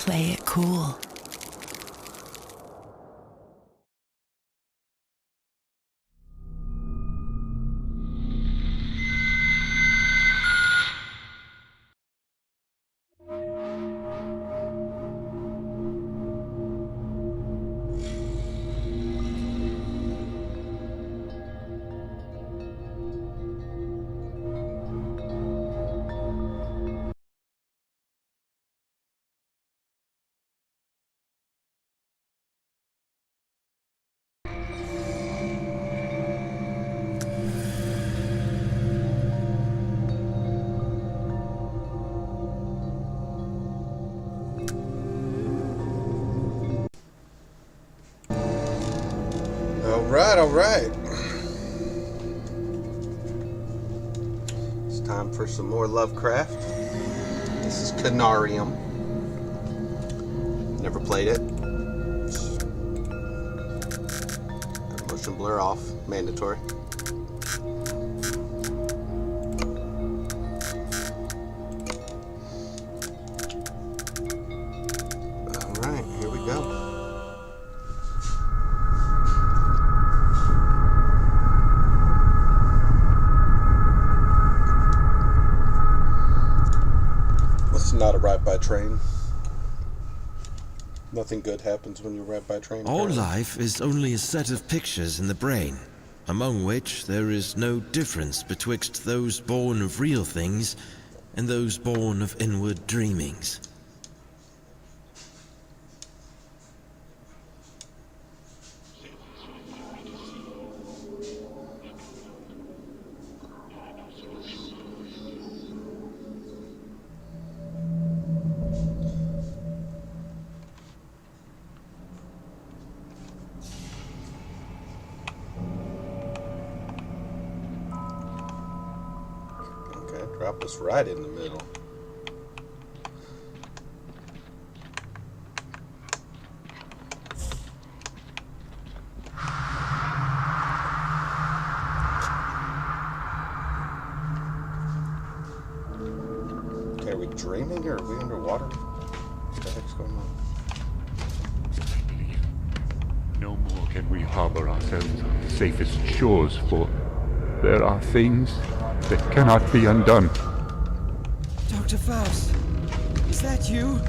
play it cool. All right. It's time for some more Lovecraft. This is Conarium. Never played it. Motion blur off, mandatory. All right, here we go. Not a ride by train. Nothing good happens when you ride by train. All life is only a set of pictures in the brain, among which there is no difference betwixt those born of real things and those born of inward dreamings. Drop us right in the middle. Okay, are we dreaming or are we underwater? What the heck's going on? No more can we harbor ourselves on the safest shores, for there are things that cannot be undone. Dr. Faust, is that you?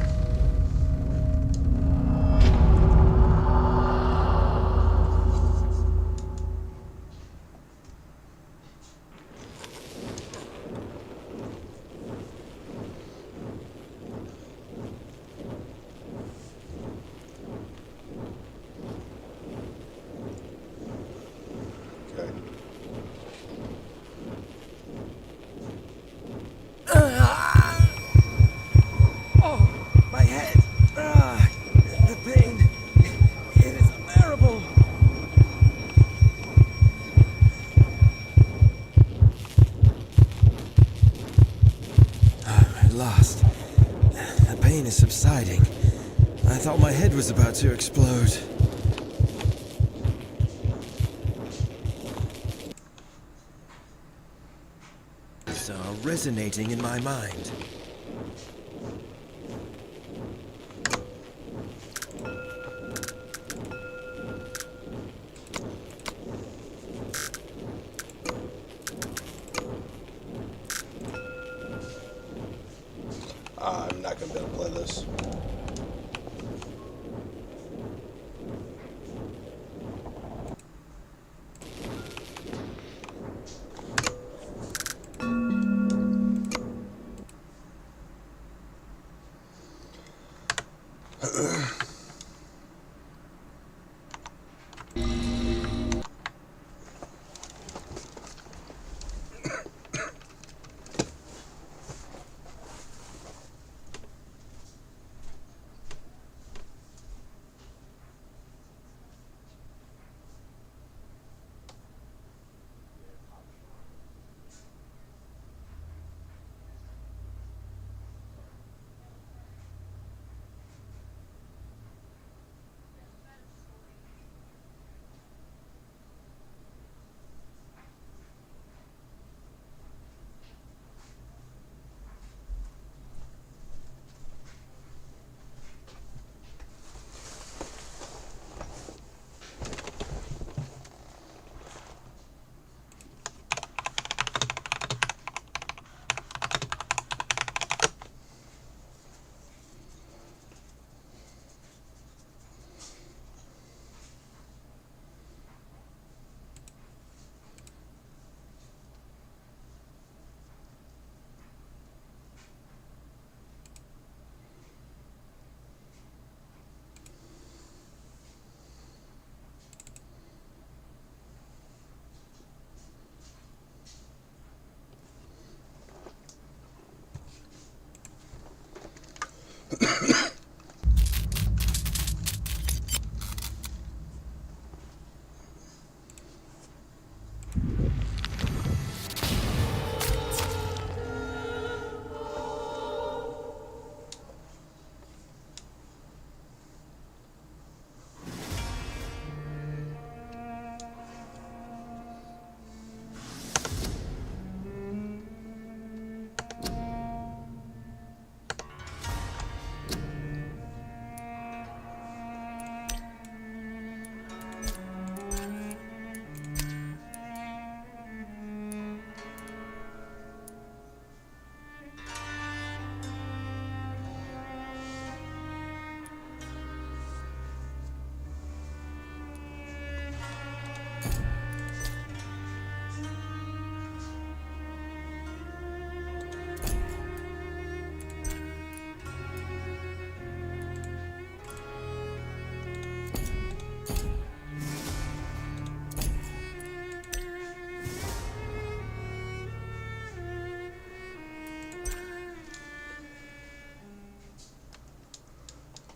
Subsiding. I thought my head was about to explode. These are resonating in my mind. I'm not going to be able to play this.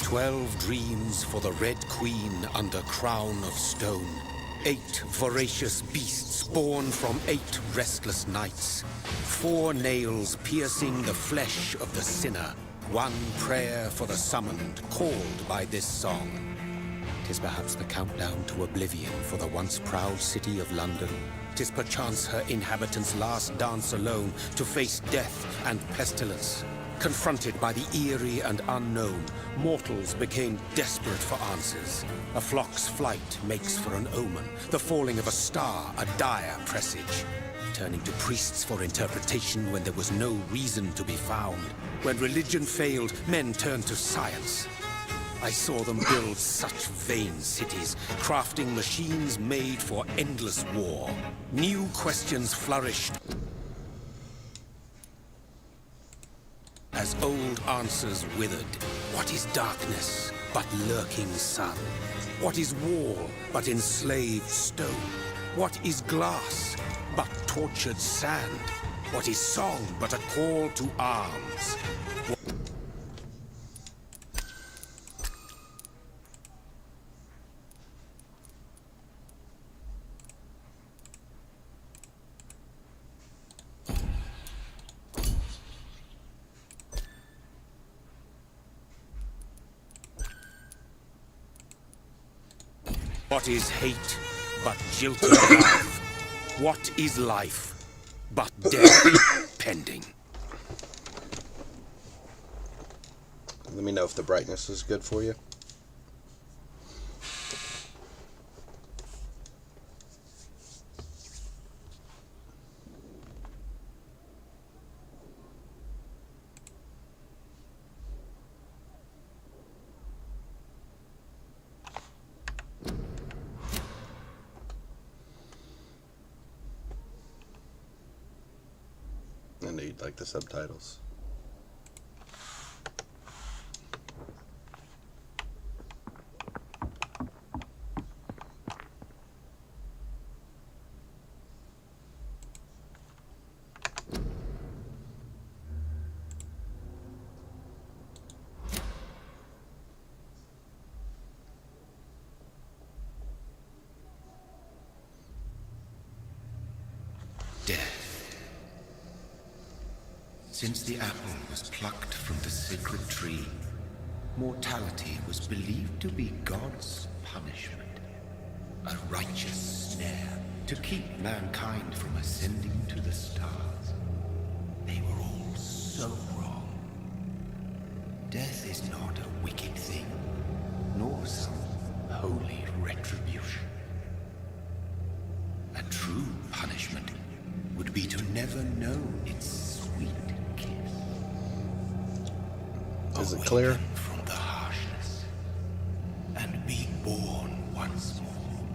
12 dreams for the Red Queen under crown of stone. 8 voracious beasts born from 8 restless nights. 4 nails piercing the flesh of the sinner. 1 prayer for the summoned, called by this song. 'Tis perhaps the countdown to oblivion for the once proud city of London. 'Tis perchance her inhabitants' last dance alone to face death and pestilence. Confronted by the eerie and unknown, mortals became desperate for answers. A flock's flight makes for an omen, the falling of a star a dire presage. Turning to priests for interpretation when there was no reason to be found. When religion failed, men turned to science. I saw them build such vain cities, crafting machines made for endless war. New questions flourished as old answers withered. What is darkness but lurking sun? What is wall but enslaved stone? What is glass but tortured sand? What is song but a call to arms? What is hate but jilted love? What is life but death pending? Let me know if the brightness is good for you. I need like the subtitles. Death. Since the apple was plucked from the sacred tree, mortality was believed to be God's punishment. A righteous snare to keep mankind from ascending to the stars. They were all so wrong. Death is not a wicked thing, nor some holy retribution. A true punishment would be to never know its sweet kiss. Is it clear? Awaken from the harshness and be born once more.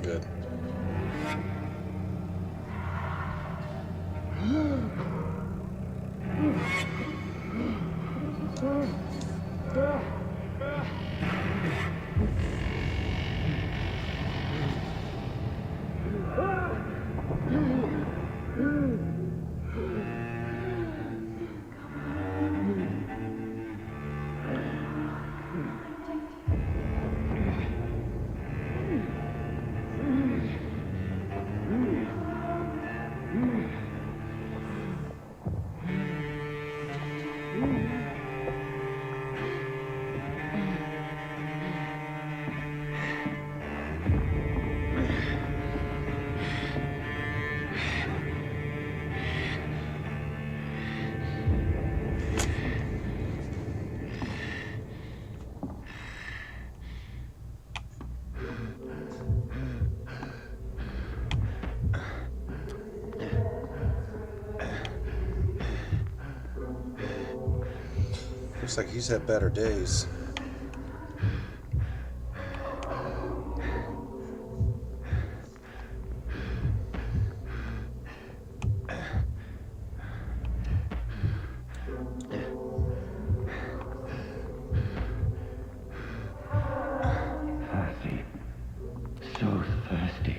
Good. Looks like he's had better days. Thirsty. So thirsty.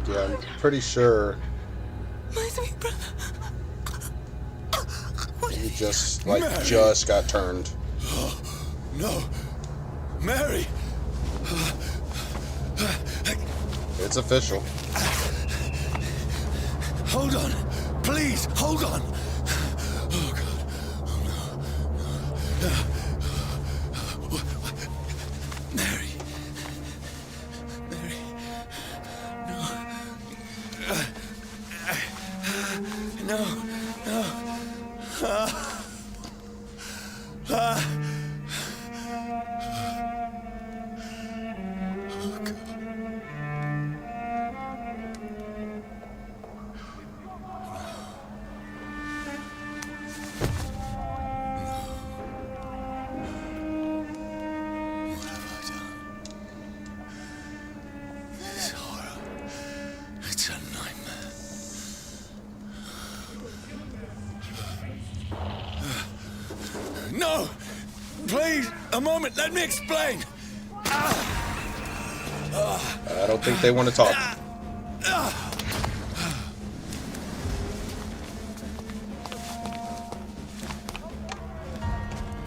Yeah, I'm pretty sure My sweet brother. What he is just, Mary. just got turned. No. Mary. It's official. Hold on. Please, hold on. Oh, God. Oh, no. Mary. Mary. No. No. It's a nightmare. No! Please, a moment, let me explain. I don't think they want to talk.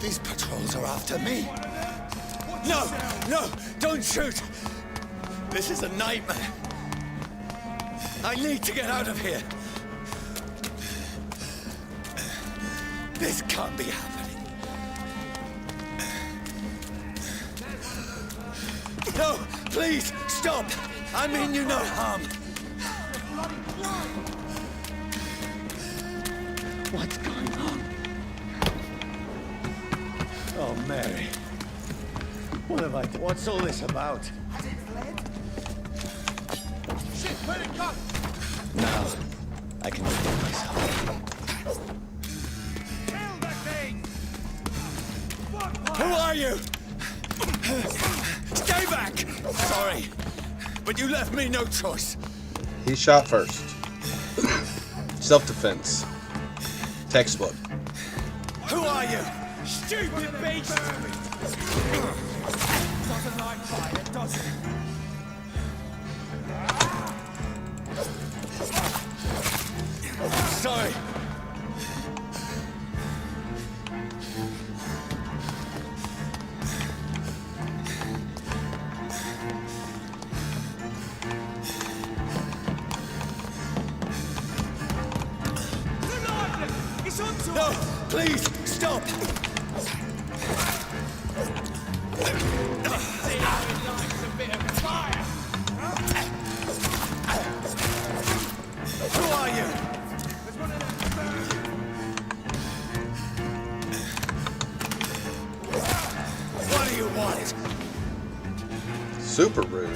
These patrols are after me. No, no, don't shoot. This is a nightmare. I need to get out of here. This can't be happening. No, please, stop. I mean you no harm. What's going on? Oh, Mary. What have I done? What's all this about? Shit, where'd it go? Now, I can defend myself. Kill that thing! Who are you? Stay back! Sorry, but you left me no choice. He shot first. Self-defense. Textbook. Who are you? Stupid beast! Doesn't like fire, does it? Sorry. It's onto No, us! please, stop. See how it likes a bit of fire! Who are you? There's one of them birds. What do you want? Super rude.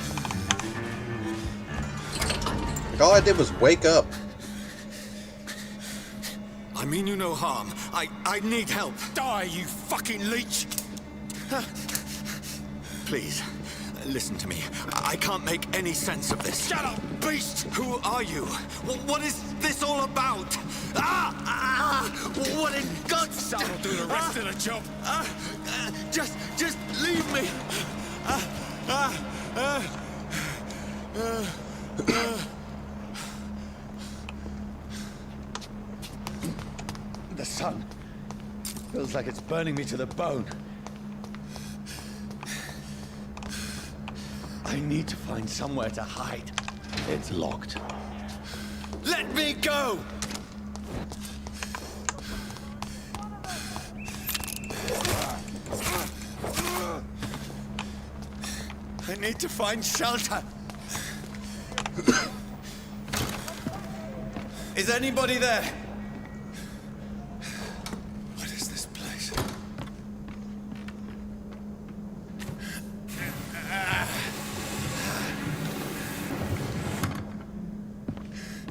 Like, all I did was wake up. I mean you no harm. I need help. Die, you fucking leech! Please, listen to me. I can't make any sense of this. Shut up, beast! Who are you? What is this all about? What in God's name? That'll do the rest of the job. Just leave me. The sun feels like it's burning me to the bone. I need to find somewhere to hide. It's locked. Let me go! I need to find shelter. Is anybody there? What is this place?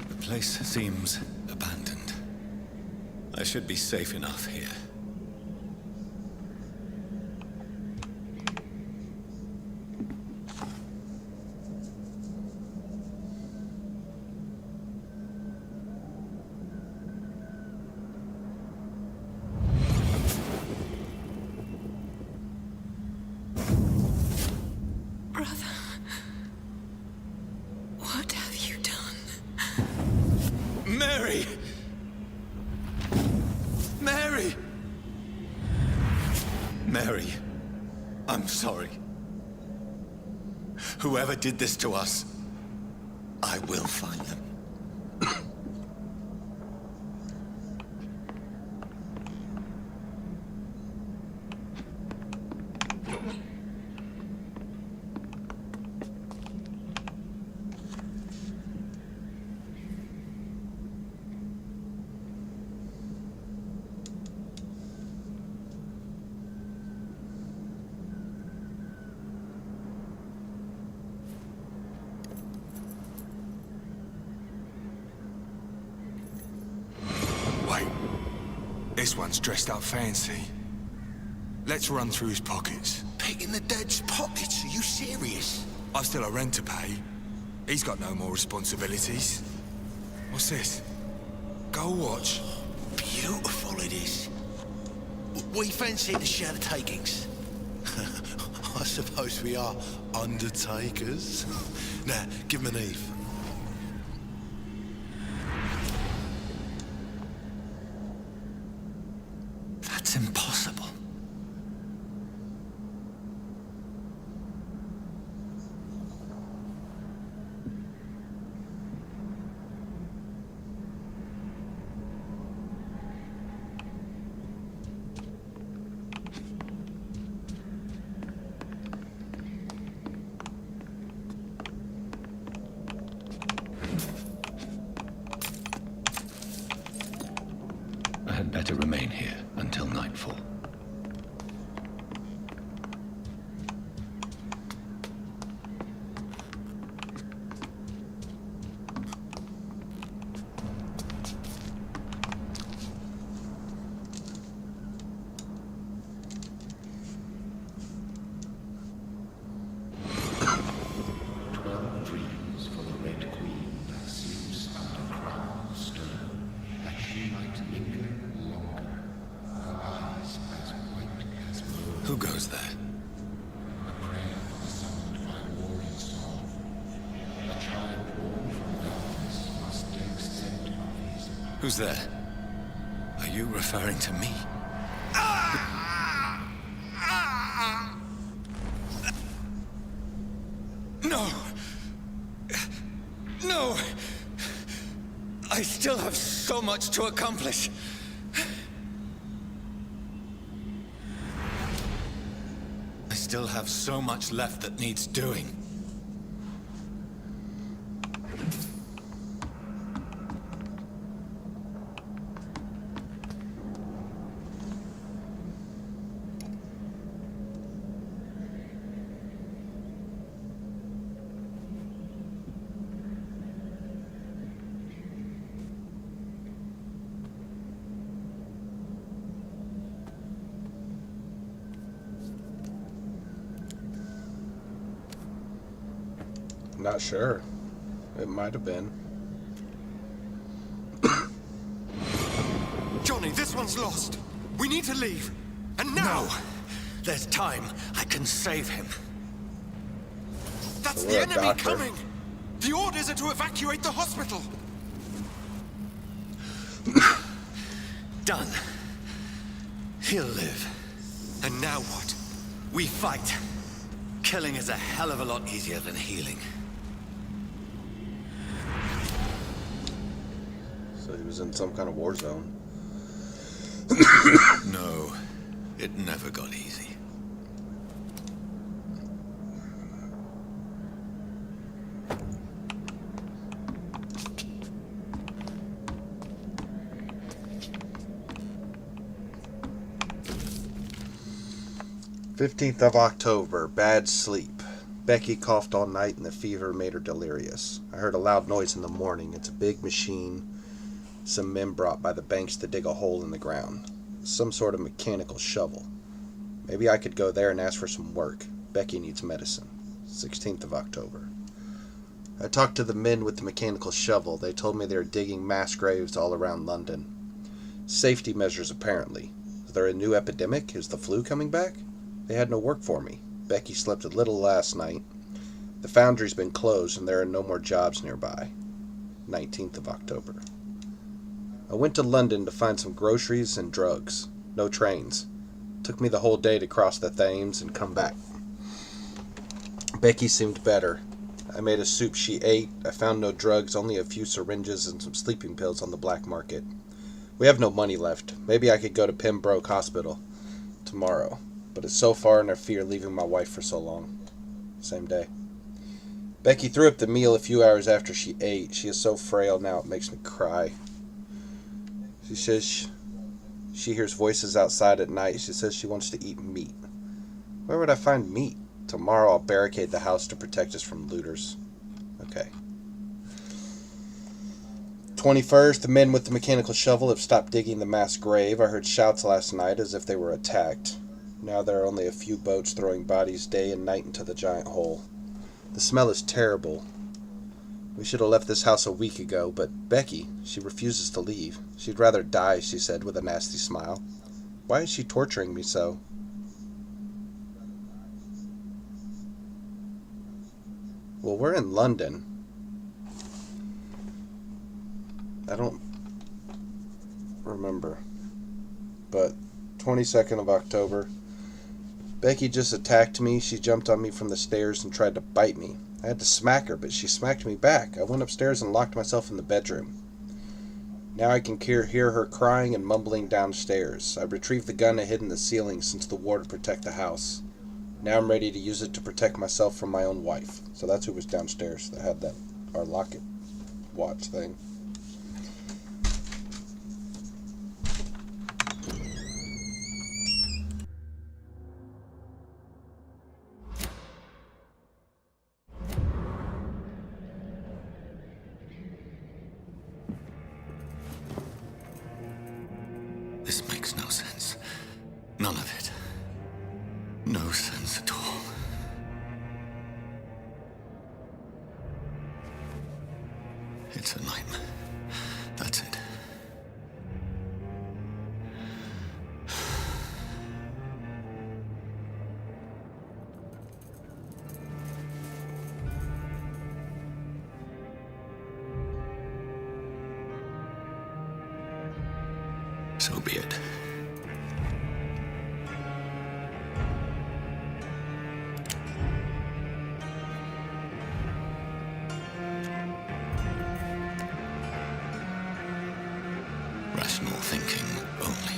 The place seems abandoned. I should be safe enough here. Brother, what have you Mary, I'm sorry. Whoever did this to us, I will find them. This one's dressed up fancy. Let's run through his pockets. Picking the dead's pockets? Are you serious? I've still a rent to pay. He's got no more responsibilities. What's this? Gold watch. Beautiful it is. We fancy to share the takings. I suppose we are undertakers. Now, give him an Eve. That's impossible. I had better remain here until nightfall. Who goes there? Who's there? Are you referring to me? No! No! I still have so much to accomplish. I still have so much left that needs doing. Not sure. It might have been. Johnny, this one's lost. We need to leave. And now! No. There's time. I can save him. That's the enemy coming! The orders are to evacuate the hospital! Done. He'll live. And now what? We fight. Killing is a hell of a lot easier than healing. So he was in some kind of war zone. No, it never got easy. October, bad sleep. Becky coughed all night and the fever made her delirious. I heard a loud noise in the morning. It's a big machine some men brought by the banks to dig a hole in the ground. Some sort of mechanical shovel. Maybe I could go there and ask for some work. Becky needs medicine. 16th of October. I talked to the men with the mechanical shovel. They told me they were digging mass graves all around London. Safety measures, apparently. Is there a new epidemic? Is the flu coming back? They had no work for me. Becky slept a little last night. The foundry's been closed and there are no more jobs nearby. 19th of October. I went to London to find some groceries and drugs. No trains. Took me the whole day to cross the Thames and come back. Becky seemed better. I made a soup she ate. I found no drugs, only a few syringes and some sleeping pills on the black market. We have no money left. Maybe I could go to Pembroke Hospital tomorrow, but it's so far and I fear leaving my wife for so long. Same day. Becky threw up the meal a few hours after she ate. She is so frail now it makes me cry. She says she hears voices outside at night. She says she wants to eat meat. Where would I find meat? Tomorrow I'll barricade the house to protect us from looters. Okay. 21st, the men with the mechanical shovel have stopped digging the mass grave. I heard shouts last night as if they were attacked. Now there are only a few boats throwing bodies day and night into the giant hole. The smell is terrible. We should have left this house a week ago, but Becky, she refuses to leave. She'd rather die, she said with a nasty smile. Why is she torturing me so? Well, we're in London. I don't remember. But 22nd of October. Becky just attacked me. She jumped on me from the stairs and tried to bite me. I had to smack her, but she smacked me back. I went upstairs and locked myself in the bedroom. Now I can hear her crying and mumbling downstairs. I retrieved the gun I hid in the ceiling since the war to protect the house. Now I'm ready to use it to protect myself from my own wife. So that's who was downstairs that had our locket watch thing. This makes no sense. None of it. No sense at all. It's a nightmare. That's it. So be it. Rational thinking only.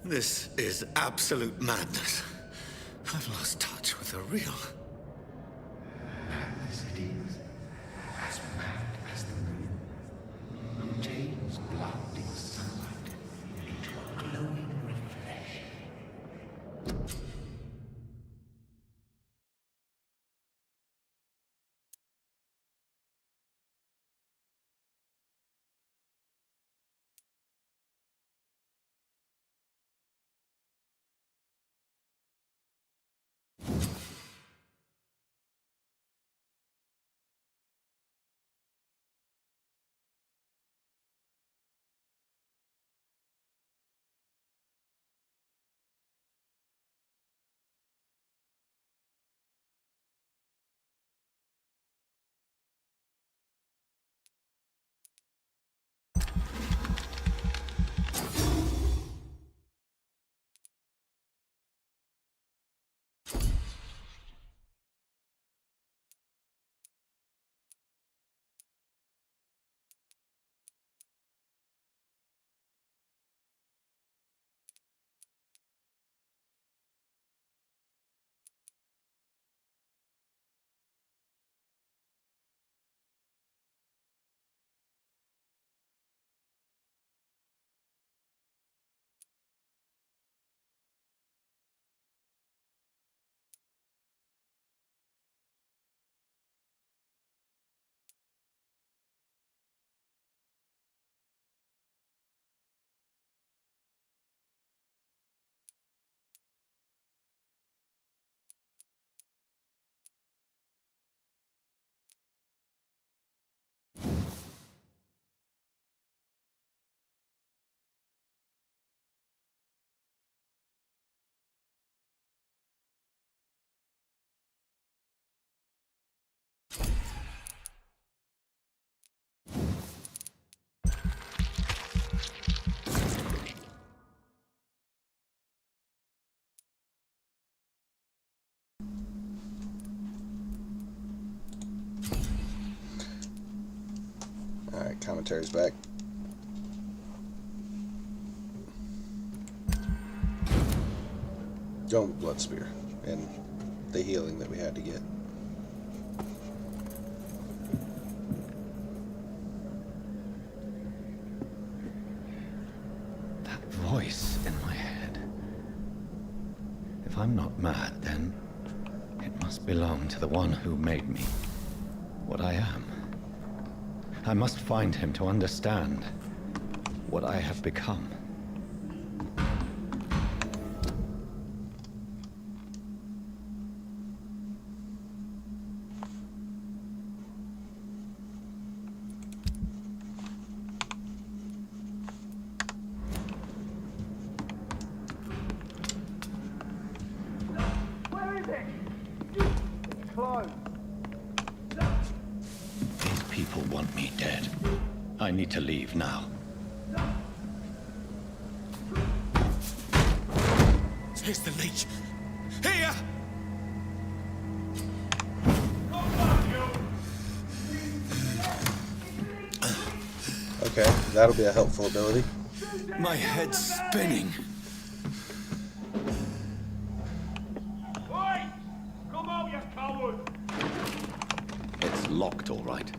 This is absolute madness. I've lost touch with the real. Madness it is, as mad as the moon. It changes blood in sunlight into a glowing reflection. Commentary's back. Going with Blood Spear and the healing that we had to get. That voice in my head. If I'm not mad, then it must belong to the one who made me what I am. I must find him to understand what I have become. Where is it? It's closed. These people want me dead. I need to leave now. Here's the leech. Here! Okay, that'll be a helpful ability. My head's spinning. Oi! Come out, you coward! It's locked, all right.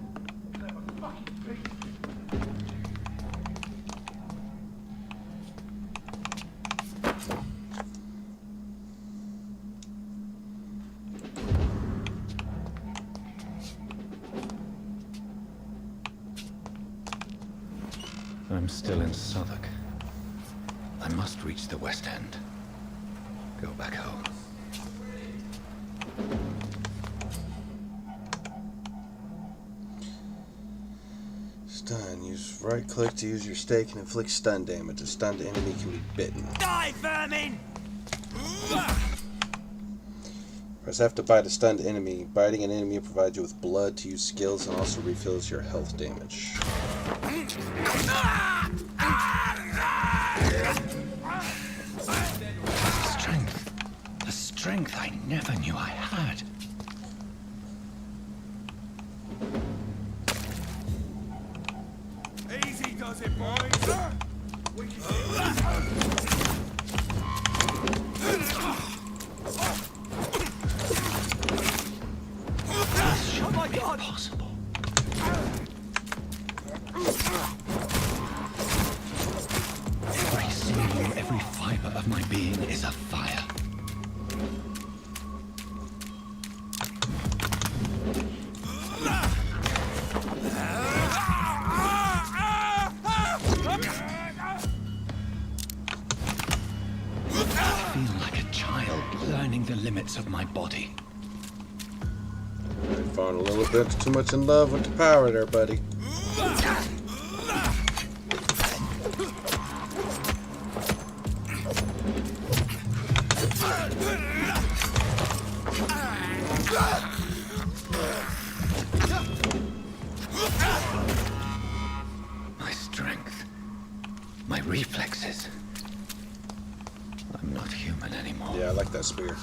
I'm still in Southwark. I must reach the West End. Go back home. Stun. Use right click to use your stake and inflict stun damage. A stunned enemy can be bitten. Die, vermin! Press F to bite a stunned enemy. Biting an enemy provides you with blood to use skills and also refills your health damage. Strength. A strength I never knew I had. Easy does it, boys. We can This shouldn't be possible. Every sinew, every fiber of my being is afire. I feel like a child learning the limits of my body. You're falling a little bit too much in love with the power there, buddy. My strength, my reflexes. I'm not human anymore. Yeah, I like that spear.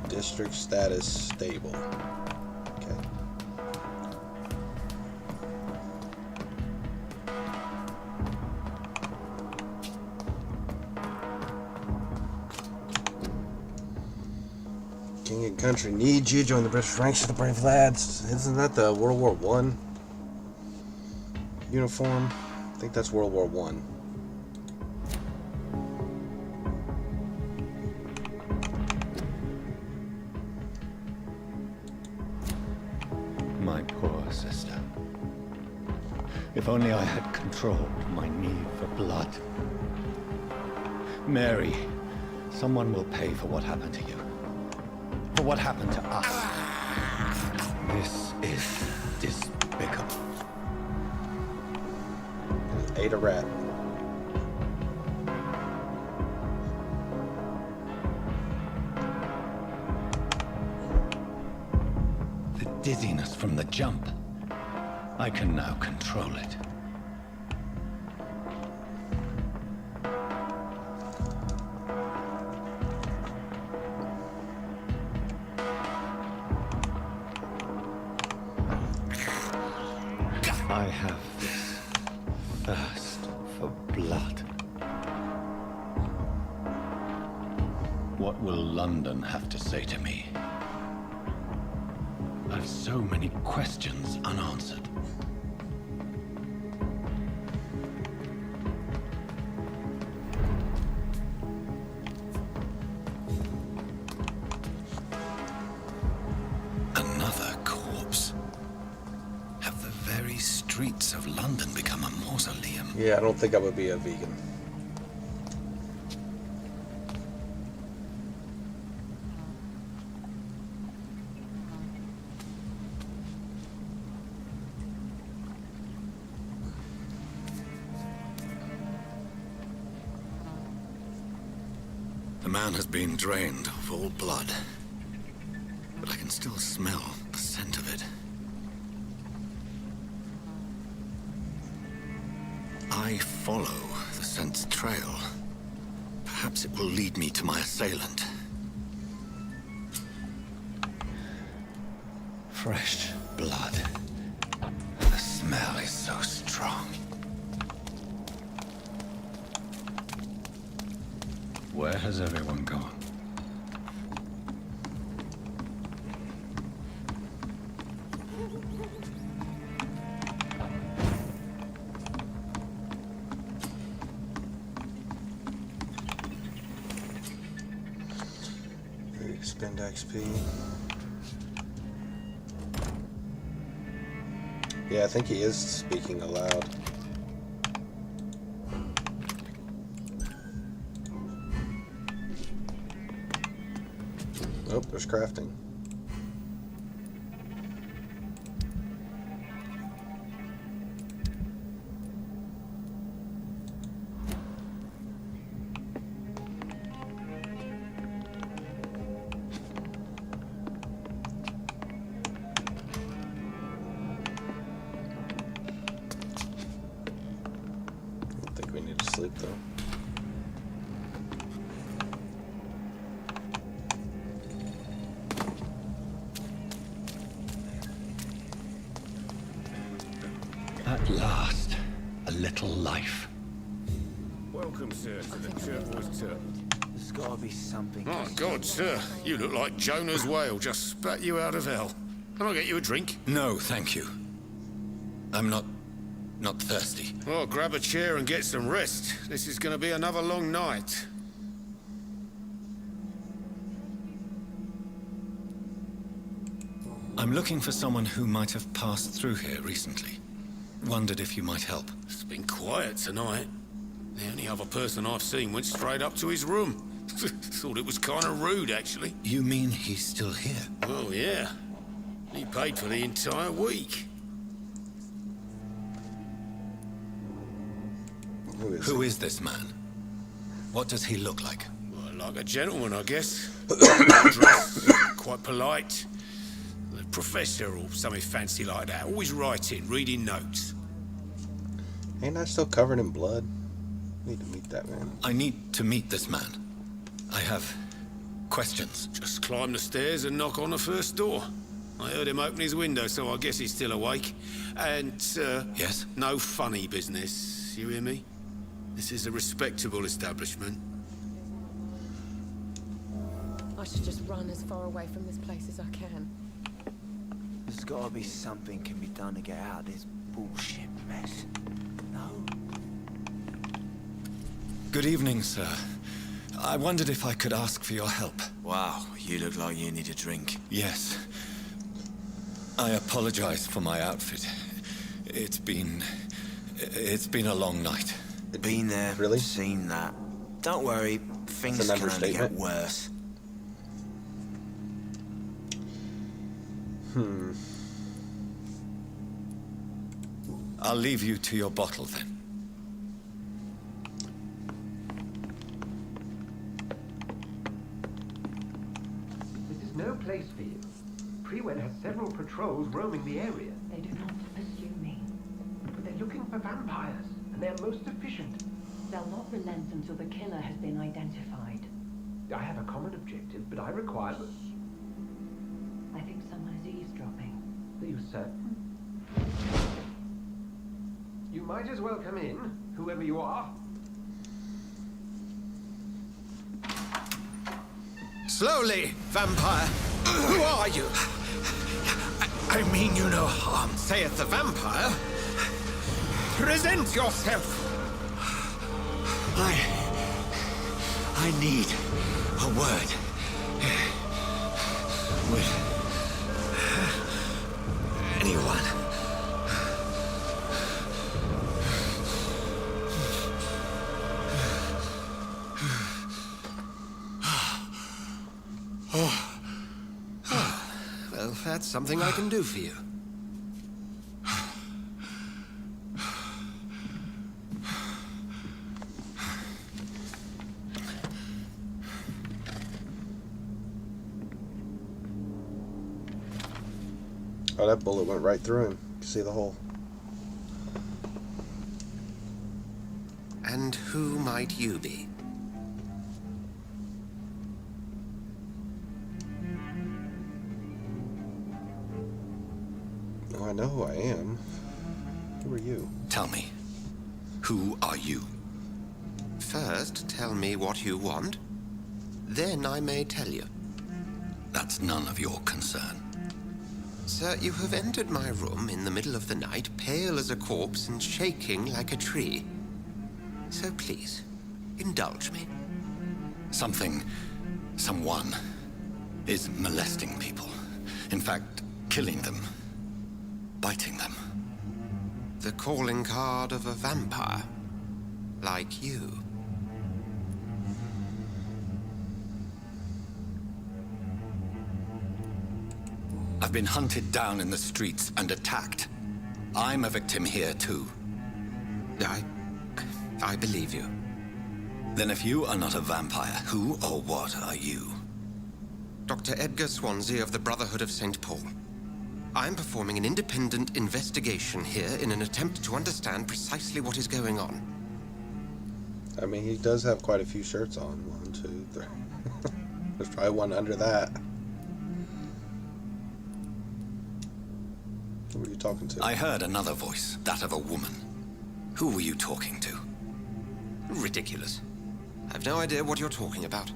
District status stable. Okay. King and country need you. Join the British ranks of the brave lads. Isn't that the World War One uniform? I think that's World War One. My poor sister. If only I had controlled my need for blood. Mary, someone will pay for what happened to you. For what happened to us. This is despicable. Ate a rat. The dizziness from the jump. I can now control it. I have this thirst for blood. What will London have to say to me? I've so many questions unanswered. Another corpse. Have the very streets of London become a mausoleum? Yeah, I don't think I would be a vegan. The man has been drained of all blood, but I can still smell the scent of it. I follow the scent's trail. Perhaps it will lead me to my assailant. Fresh blood. The smell is so strong. Where has everyone gone? Expend XP. Yeah, I think he is speaking aloud. Oh, there's crafting. I think we need to sleep though. At last, a little life. Welcome, sir, to the Turquoise Turtle. There's gotta be something. My God, sir, you look like Jonah's whale just spat you out of hell. Can I get you a drink? No, thank you. I'm not thirsty. Well, grab a chair and get some rest. This is going to be another long night. I'm looking for someone who might have passed through here recently. Wondered if you might help. It's been quiet tonight. The only other person I've seen went straight up to his room. Thought it was kind of rude, actually. You mean he's still here? Well, yeah. He paid for the entire week. Who is this man? What does he look like? Well, like a gentleman, I guess. Dressed, quite polite. A professor or something fancy like that. Always writing, reading notes. Ain't I still covered in blood? Need to meet that man. I need to meet this man. I have questions. Just climb the stairs and knock on the first door. I heard him open his window, so I guess he's still awake. And, Yes? no funny business. You hear me? This is a respectable establishment. I should just run as far away from this place as I can. There's gotta be something can be done to get out of this bullshit mess. No? Good evening, sir. I wondered if I could ask for your help. Wow, you look like you need a drink. Yes. I apologize for my outfit. It's been a long night. Been there, Really? seen that. Don't worry, things That's an can only get understatement. worse. I'll leave you to your bottle then. This is no place for you. Prewen has several patrols roaming the area. They do not pursue me. But they're looking for vampires, and they're most efficient. They'll not relent until the killer has been identified. I have a common objective, but I require... I think someone is eavesdropping. Are you certain? You might as well come in, whoever you are. Slowly, vampire. Who are you? I mean you no harm. Saith the vampire. Present yourself. I need a word with anyone. Well, that's something I can do for you. Oh, that bullet went right through him. You can see the hole. And who might you be? Oh, I know who I am. Who are you? Tell me, who are you? First, tell me what you want. Then I may tell you. That's none of your concern. Sir, you have entered my room in the middle of the night, pale as a corpse and shaking like a tree. So please, indulge me. Someone is molesting people. In fact, killing them. Biting them. The calling card of a vampire. Like you. I've been hunted down in the streets and attacked. I'm a victim here, too. I believe you. Then if you are not a vampire, who or what are you? Dr. Edgar Swansea of the Brotherhood of St. Paul. I'm performing an independent investigation here in an attempt to understand precisely what is going on. I mean, he does have quite a few shirts on. 1, 2, 3. There's probably one under that. Who were you talking to? I heard another voice, that of a woman. Who were you talking to? Ridiculous. I've no idea what you're talking about.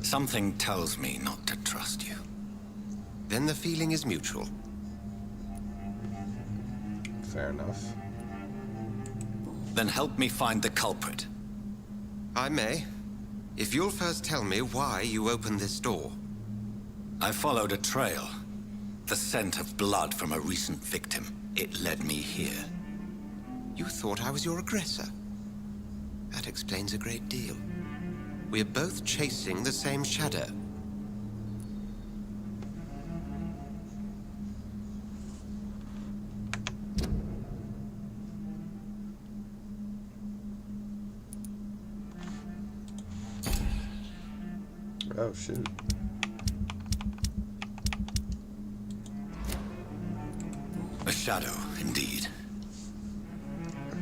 Something tells me not to trust you. Then the feeling is mutual. Fair enough. Then help me find the culprit. I may. If you'll first tell me why you opened this door. I followed a trail. The scent of blood from a recent victim. It led me here. You thought I was your aggressor. That explains a great deal. We're both chasing the same shadow. Oh, shoot. A shadow, indeed.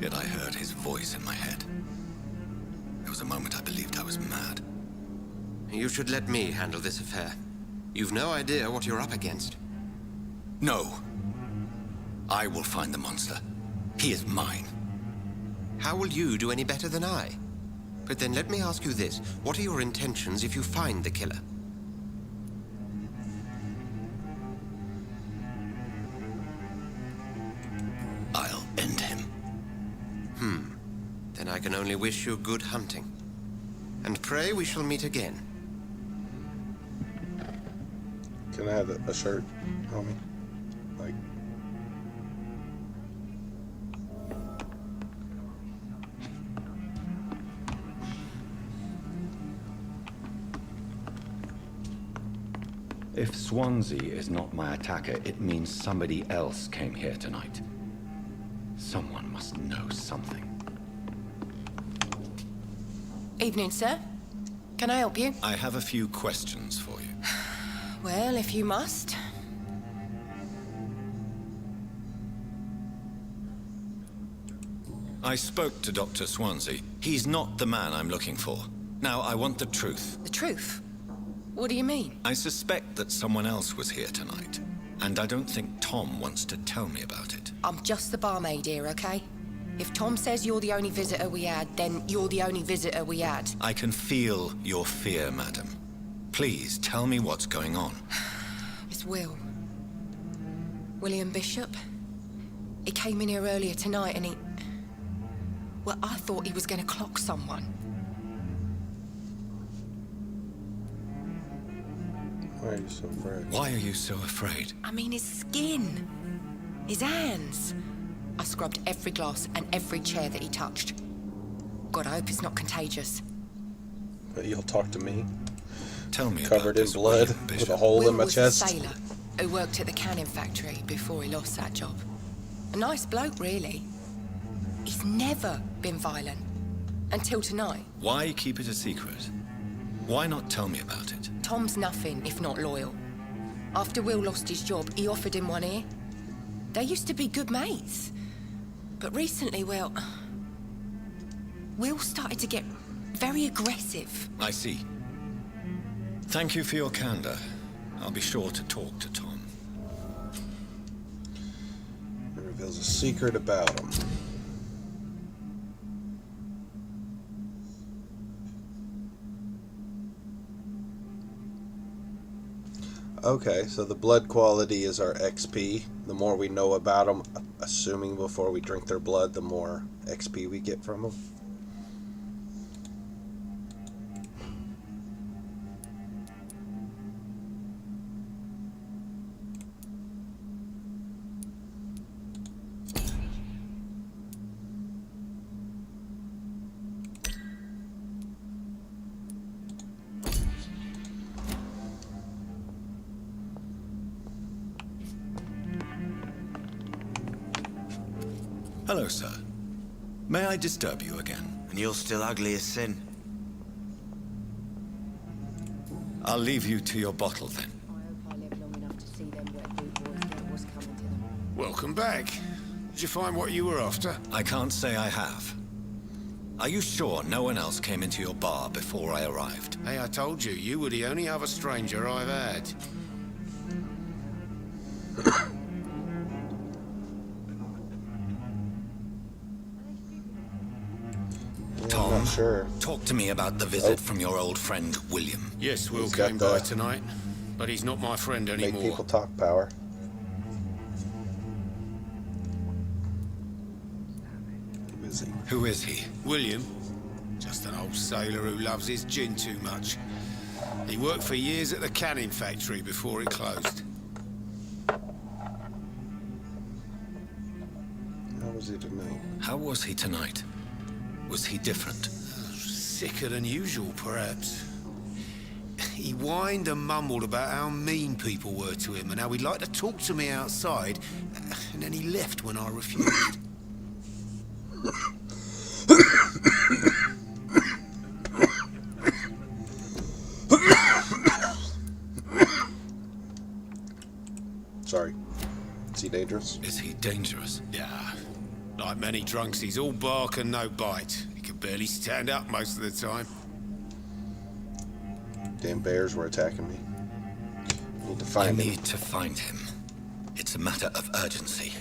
Yet I heard his voice in my head. There was a moment I believed I was mad. You should let me handle this affair. You've no idea what you're up against. No. I will find the monster. He is mine. How will you do any better than I? But then let me ask you this. What are your intentions if you find the killer? I'll end him. Then I can only wish you good hunting. And pray we shall meet again. Can I have a shirt, homie? Like... If Swansea is not my attacker, it means somebody else came here tonight. Someone must know something. Evening, sir. Can I help you? I have a few questions for you. Well, if you must. I spoke to Dr. Swansea. He's not the man I'm looking for. Now, I want the truth. The truth? What do you mean? I suspect that someone else was here tonight. And I don't think Tom wants to tell me about it. I'm just the barmaid here, okay? If Tom says you're the only visitor we had, then you're the only visitor we had. I can feel your fear, madam. Please, tell me what's going on. It's William Bishop. He came in here earlier tonight and he... Well, I thought he was going to clock someone. Why are you so afraid? Why are you so afraid? I mean, his skin. His hands. I scrubbed every glass and every chair that he touched. God, I hope it's not contagious. But you'll talk to me? Tell me covered in blood with a hole in my chest. Will was a sailor who worked at the canning factory before he lost that job. A nice bloke, really. He's never been violent. Until tonight. Why keep it a secret? Why not tell me about it? Tom's nothing if not loyal. After Will lost his job, he offered him one ear. They used to be good mates. But recently, well... Will started to get very aggressive. I see. Thank you for your candor. I'll be sure to talk to Tom. It reveals a secret about him. Okay, so the blood quality is our XP. The more we know about them, assuming before we drink their blood, the more XP we get from them. Hello, sir. May I disturb you again? And you're still ugly as sin. I'll leave you to your bottle, then. I hope I live long enough to see them wet boot boys get what's coming to them. Welcome back. Did you find what you were after? I can't say I have. Are you sure no one else came into your bar before I arrived? Hey, I told you, you were the only other stranger I've had. Tom, I'm not sure. Talk to me about the visit from your old friend, William. Yes, Will He's got came by the- tonight, but he's not my friend anymore. Make people talk power. Who is he? Who is he? William, just an old sailor who loves his gin too much. He worked for years at the canning factory before it closed. How was he tonight? How was he tonight? Was he different? Sicker than usual, perhaps. He whined and mumbled about how mean people were to him and how he'd like to talk to me outside, and then he left when I refused. Sorry. Is he dangerous? Is he dangerous? Yeah. Like many drunks, he's all bark and no bite. He can barely stand up most of the time. Damn bears were attacking me. Need to I find him. need to find him. It's a matter of urgency.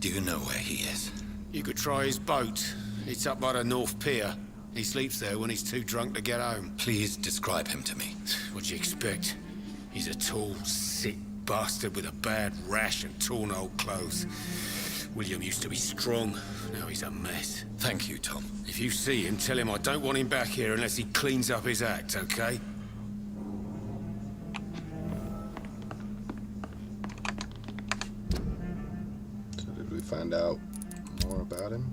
Do you know where he is? You could try his boat. It's up by the North Pier. He sleeps there when he's too drunk to get home. Please describe him to me. What'd you expect? He's a tall, sick bastard with a bad rash and torn old clothes. William used to be strong. Now he's a mess. Thank you, Tom. If you see him, tell him I don't want him back here unless he cleans up his act, okay? So did we find out more about him?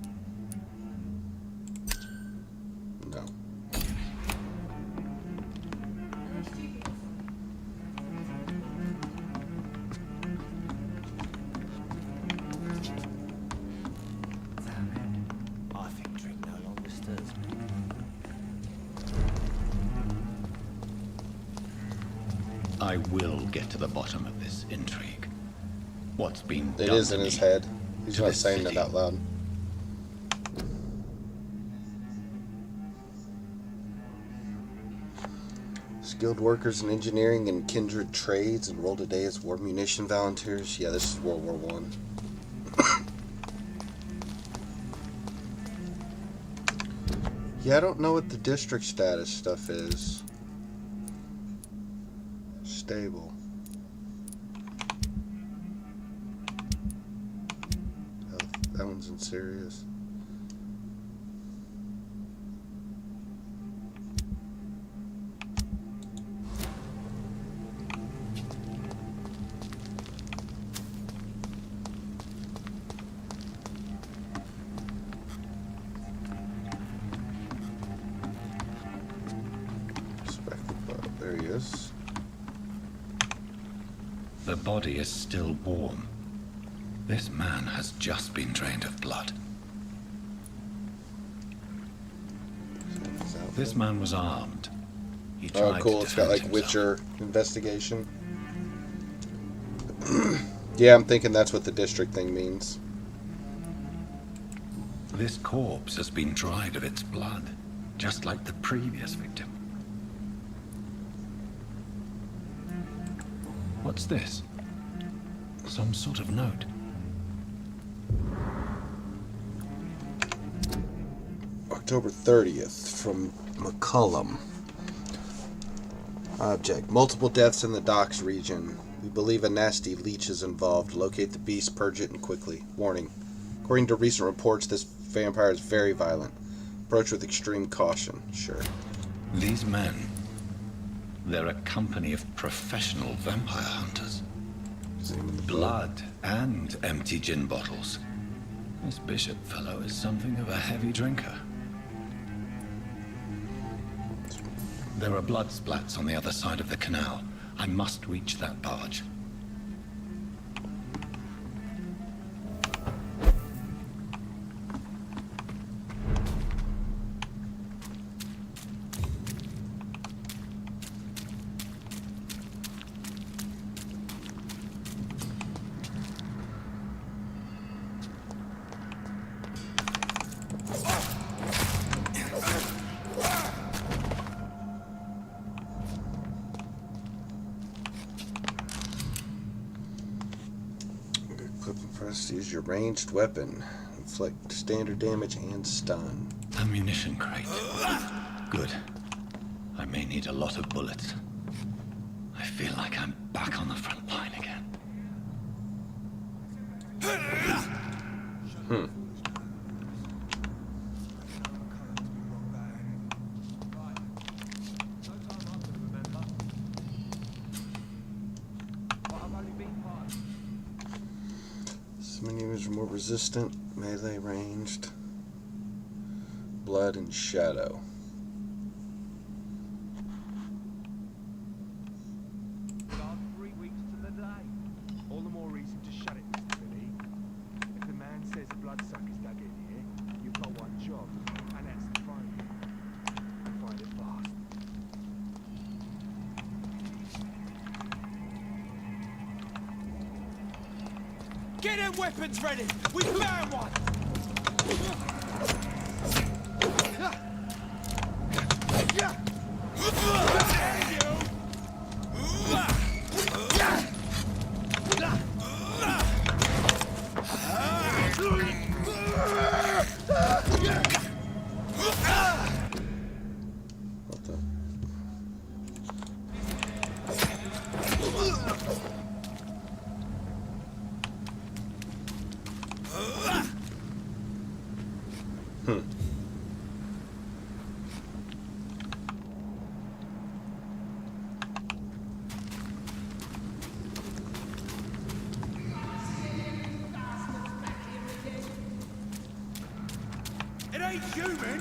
No. I think drink no longer stirs me. I will get to the bottom of this intrigue. What's been done It is to in his me, head. He's to not this saying it city. out loud. Skilled workers in engineering and kindred trades enrolled today as war munition volunteers. Yeah, this is World War I. Yeah, I don't know what the district status stuff is. Stable. Oh, that one's in serious. There he is. The body is still warm. This man has just been drained of blood. This man was armed. He tried cool. to It's got like defend Witcher investigation. Yeah, I'm thinking that's what the district thing means. This corpse has been dried of its blood, just like the previous victim. What's this? Some sort of note. October 30th from McCullum. Object. Multiple deaths in the docks region. We believe a nasty leech is involved. Locate the beast, purge it, and quickly. Warning. According to recent reports, this vampire is very violent. Approach with extreme caution. Sure. These men, they're a company of professional vampire hunters. Blood and empty gin bottles. This bishop fellow is something of a heavy drinker. There are blood splats on the other side of the canal. I must reach that barge. Use your ranged weapon. Inflict standard damage and stun. Ammunition crate. Good. I may need a lot of bullets. I feel like I'm back on the front line again. Some enemies are more resistant, melee ranged, blood and shadow. Last 3 weeks to the day. All the more reason to shut it, Mr. Billy. If the man says a bloodsucker's dug in here, you've got one job, and that's to find it. And find it fast. Get them weapons ready! We found one! What the? It ain't human!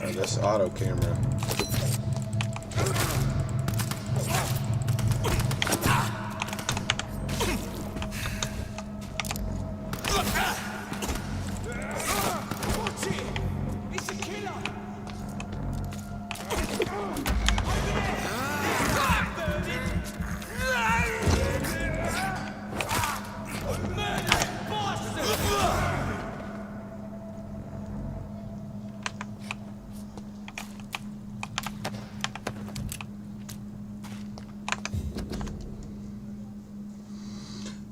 This auto camera. Watch it! It's a killer!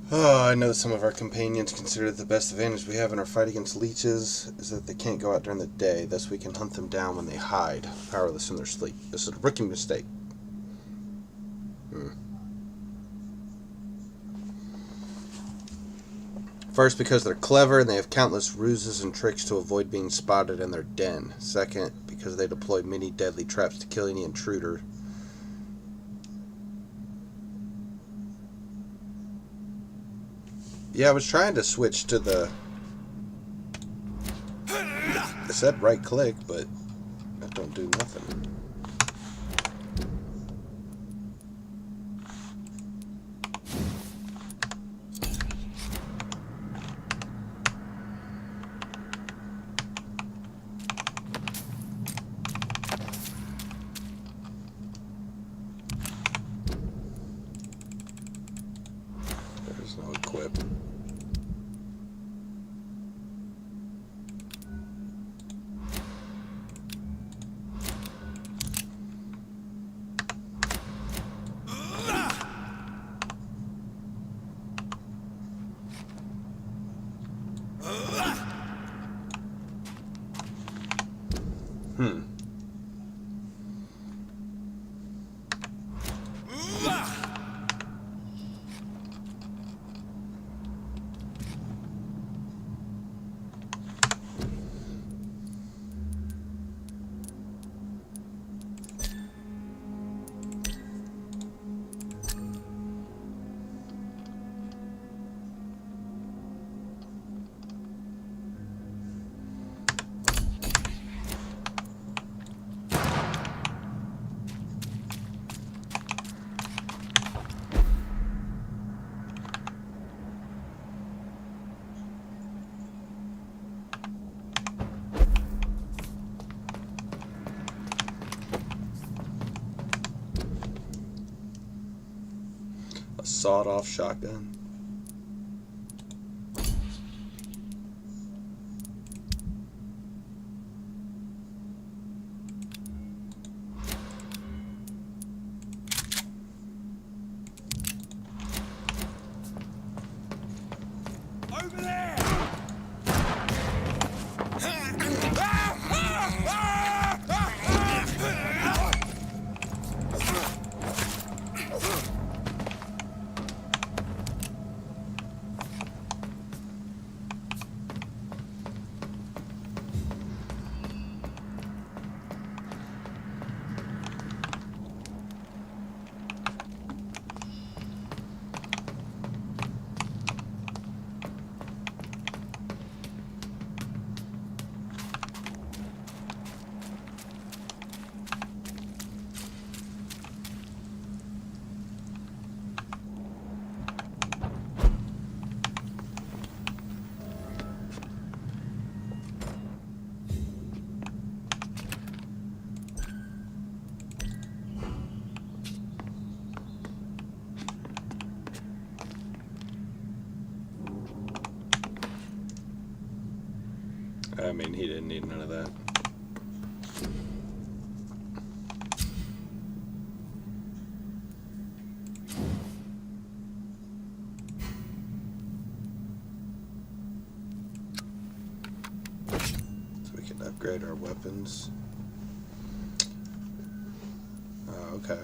Oh, I know some of our companions consider that the best advantage we have in our fight against leeches is that they can't go out during the day, thus we can hunt them down when they hide, powerless in their sleep. This is a rookie mistake. First, because they're clever and they have countless ruses and tricks to avoid being spotted in their den. Second, because they deploy many deadly traps to kill any intruder. Yeah, I was trying to switch to the... It said right click, but that don't do nothing. There's no equip. Sawed-off shotgun. Over there! I mean, he didn't need none of that. So we can upgrade our weapons. Oh, okay.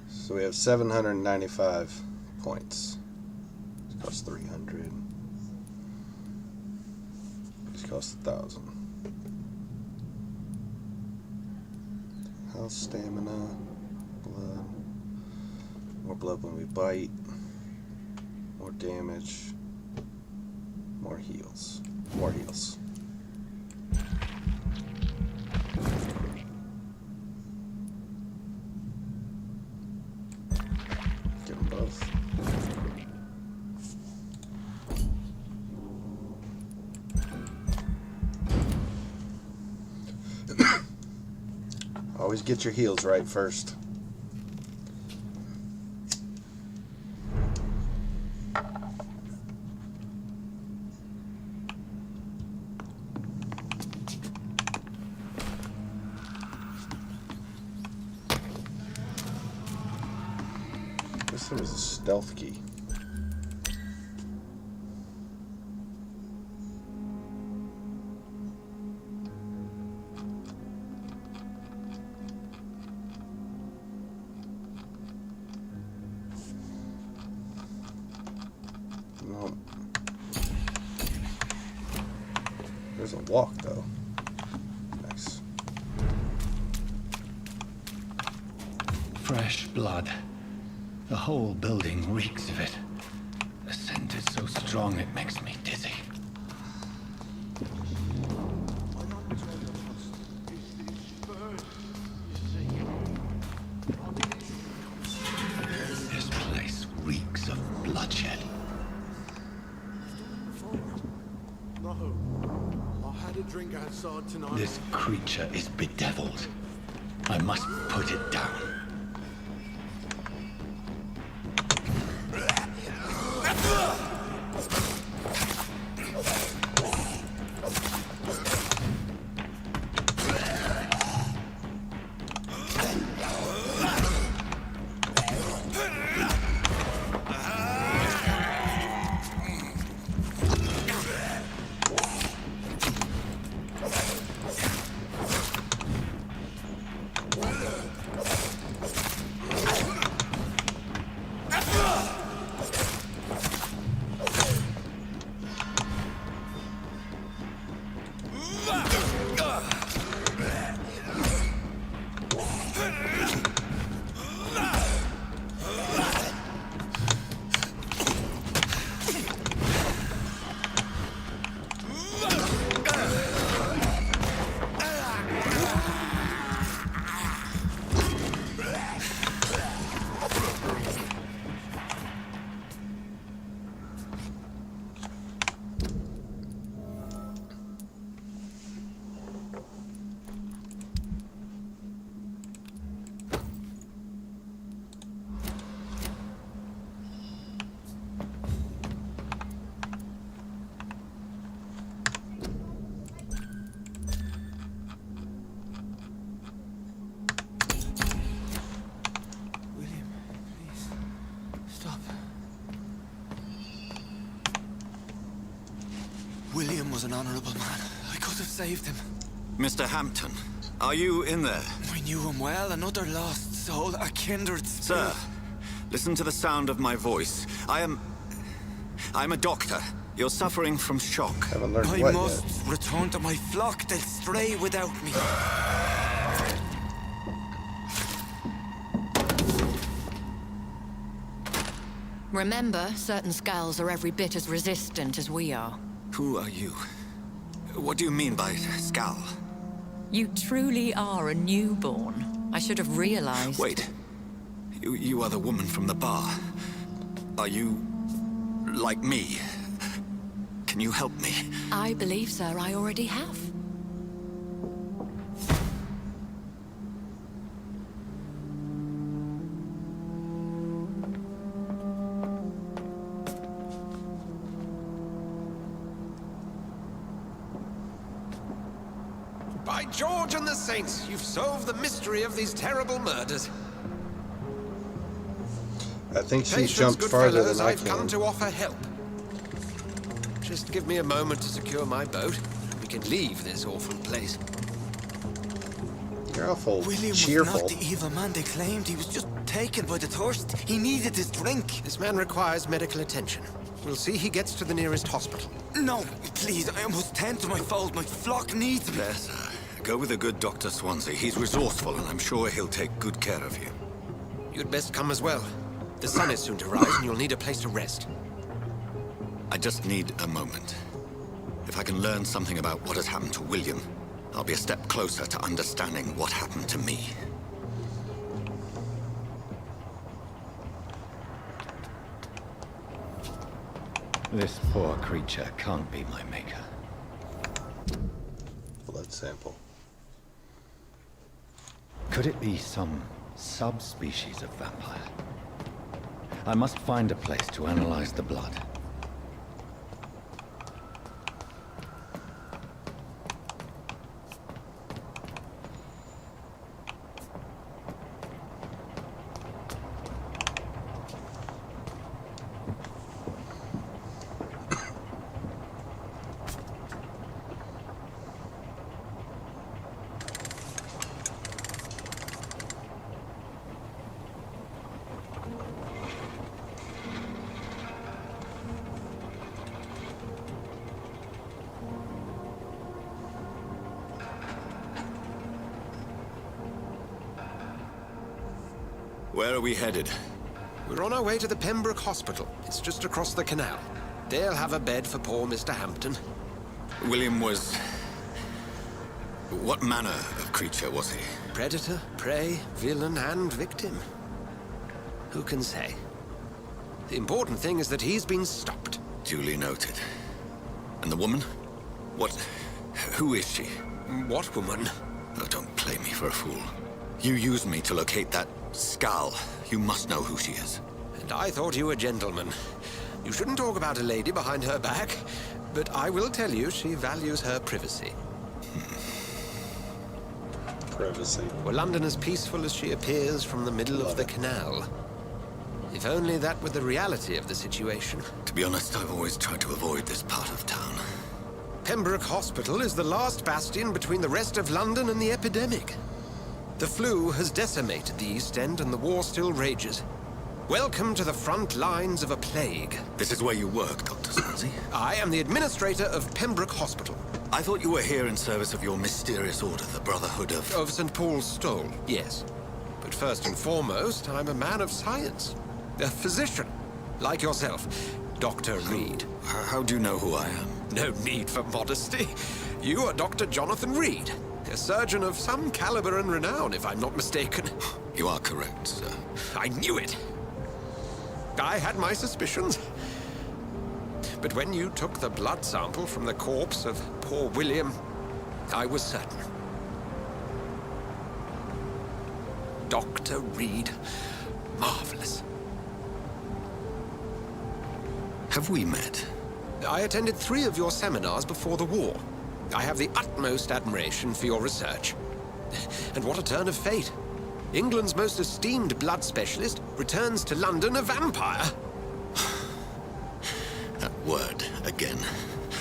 So we have 795 points. This costs 300. This costs 1,000. Health, stamina, blood. More blood when we bite. More damage. More heals. More heals. Get them both. Always get your heels right first. Guess there was a stealth key. No. There's a walk though. Nice. Fresh blood. The whole building reeks of it. The scent is so strong it makes me dizzy. This place reeks of bloodshed. No. I had a drink outside tonight. This creature is bedeviled. I must put it down. William was an honorable man. I could have saved him. Mr. Hampton, are you in there? I knew him well, another lost soul, a kindred spirit. Sir, listen to the sound of my voice. I'm a doctor. You're suffering from shock. Haven't learned I what must yet. return to my flock. They'll stray without me. Remember, certain skulls are every bit as resistant as we are. Who are you? What do you mean by skull? You truly are a newborn. I should have realized. Wait. You are the woman from the bar. Are you like me? Can you help me? I believe, sir, I already have. By George and the Saints, you've solved the mystery of these terrible murders. I think she Patience, jumped good farther fellows, than I I've come can. to offer help. Just give me a moment to secure my boat. We can leave this awful place. You're awful William cheerful. was not the evil man they claimed. He was just taken by the thirst. He needed his drink. This man requires medical attention. We'll see he gets to the nearest hospital. No, please, I must tend to my fold. My flock needs me. There, sir. Go with the good Dr. Swansea. He's resourceful, and I'm sure he'll take good care of you. You'd best come as well. The sun is soon to rise, and you'll need a place to rest. I just need a moment. If I can learn something about what has happened to William, I'll be a step closer to understanding what happened to me. This poor creature can't be my maker. Blood sample. Could it be some subspecies of vampire? I must find a place to analyze the blood. Where are we headed? We're on our way to the Pembroke Hospital. It's just across the canal. They'll have a bed for poor Mr. Hampton. William was... What manner of creature was he? Predator, prey, villain, and victim. Who can say? The important thing is that he's been stopped. Duly noted. And the woman? What... Who is she? What woman? Oh, don't play me for a fool. You used me to locate that skull. You must know who she is. And I thought you a gentleman. You shouldn't talk about a lady behind her back, but I will tell you she values her privacy. Privacy. Were London as peaceful as she appears from the middle of the canal? If only that were the reality of the situation. To be honest, I've always tried to avoid this part of town. Pembroke Hospital is the last bastion between the rest of London and the epidemic. The flu has decimated the East End and the war still rages. Welcome to the front lines of a plague. This is where you work, Dr. Swansea? I am the administrator of Pembroke Hospital. I thought you were here in service of your mysterious order, the Brotherhood of... Of St. Paul's Stole, yes. But first and foremost, I'm a man of science. A physician, like yourself, Dr. Reed. How do you know who I am? No need for modesty. You are Dr. Jonathan Reed. A surgeon of some caliber and renown, if I'm not mistaken. You are correct, sir. I knew it. I had my suspicions. But when you took the blood sample from the corpse of poor William, I was certain. Dr. Reed. Marvelous. Have we met? I attended 3 of your seminars before the war. I have the utmost admiration for your research. And what a turn of fate. England's most esteemed blood specialist returns to London a vampire. That word, again,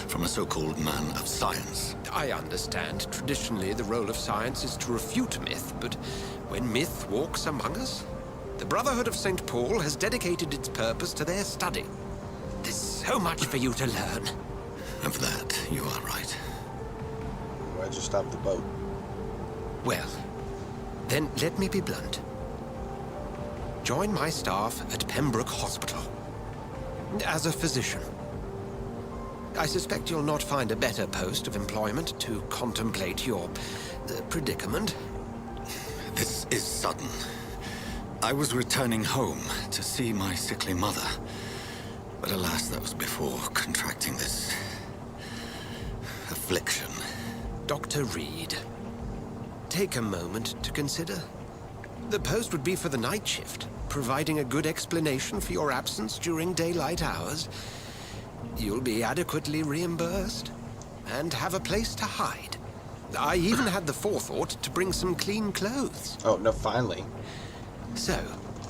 from a so-called man of science. I understand. Traditionally, the role of science is to refute myth, but when myth walks among us, the Brotherhood of St. Paul has dedicated its purpose to their study. There's so much for you to learn. Of that, you are right. Why'd you stop the boat? Well, then let me be blunt. Join my staff at Pembroke Hospital. As a physician. I suspect you'll not find a better post of employment to contemplate your predicament. This is sudden. I was returning home to see my sickly mother. But alas, that was before contracting this affliction. Dr. Reed, take a moment to consider. The post would be for the night shift, providing a good explanation for your absence during daylight hours. You'll be adequately reimbursed and have a place to hide. I even had the forethought to bring some clean clothes. Oh, no, finally. So,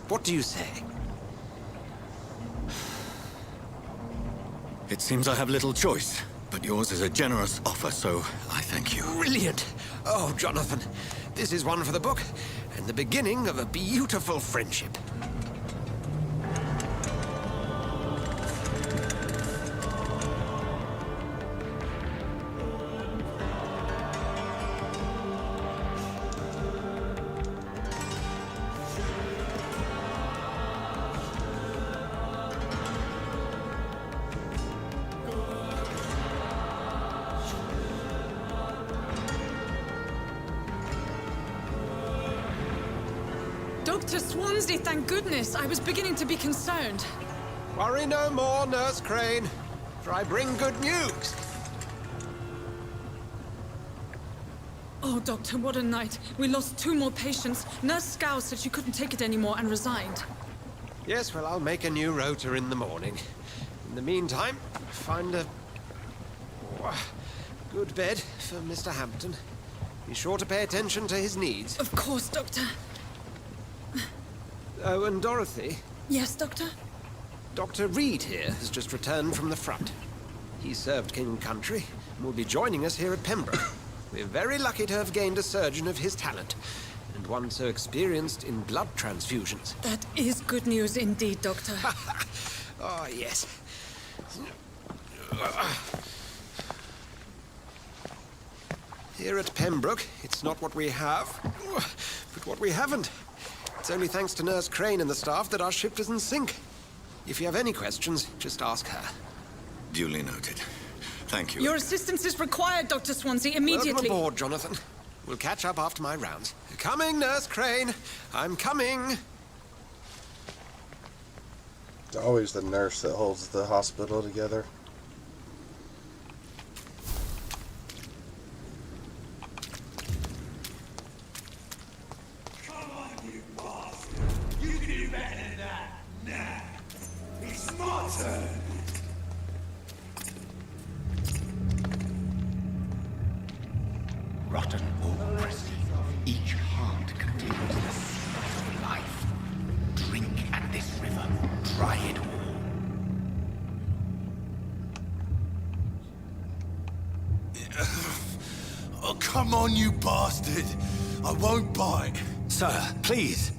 what do you say? It seems I have little choice, but yours is a generous offer, so I thank you. Brilliant! Oh, Jonathan, this is one for the book, and the beginning of a beautiful friendship. Dr. Swansea, thank goodness. I was beginning to be concerned. Worry no more, Nurse Crane, for I bring good news. Oh, Doctor, what a night. We lost 2 more patients. Nurse Scow said she couldn't take it anymore and resigned. Yes, well, I'll make a new rota in the morning. In the meantime, find a good bed for Mr. Hampton. Be sure to pay attention to his needs. Of course, Doctor. Oh, and Dorothy? Yes, Doctor? Dr. Reed here has just returned from the front. He served King and Country and will be joining us here at Pembroke. We're very lucky to have gained a surgeon of his talent, and one so experienced in blood transfusions. That is good news indeed, Doctor. Oh, yes. Here at Pembroke, it's not what we have, but what we haven't. It's only thanks to Nurse Crane and the staff that our ship doesn't sink. If you have any questions, just ask her. Duly noted. Thank you. Your assistance is required, Dr. Swansea, immediately. Welcome aboard, Jonathan. We'll catch up after my rounds. Coming, Nurse Crane. I'm coming. It's always the nurse that holds the hospital together. Rotten oak, Presley. Each heart contains the seed of life. Drink at this river. Try it all. Oh, come on, you bastard. I won't bite. Sir, please.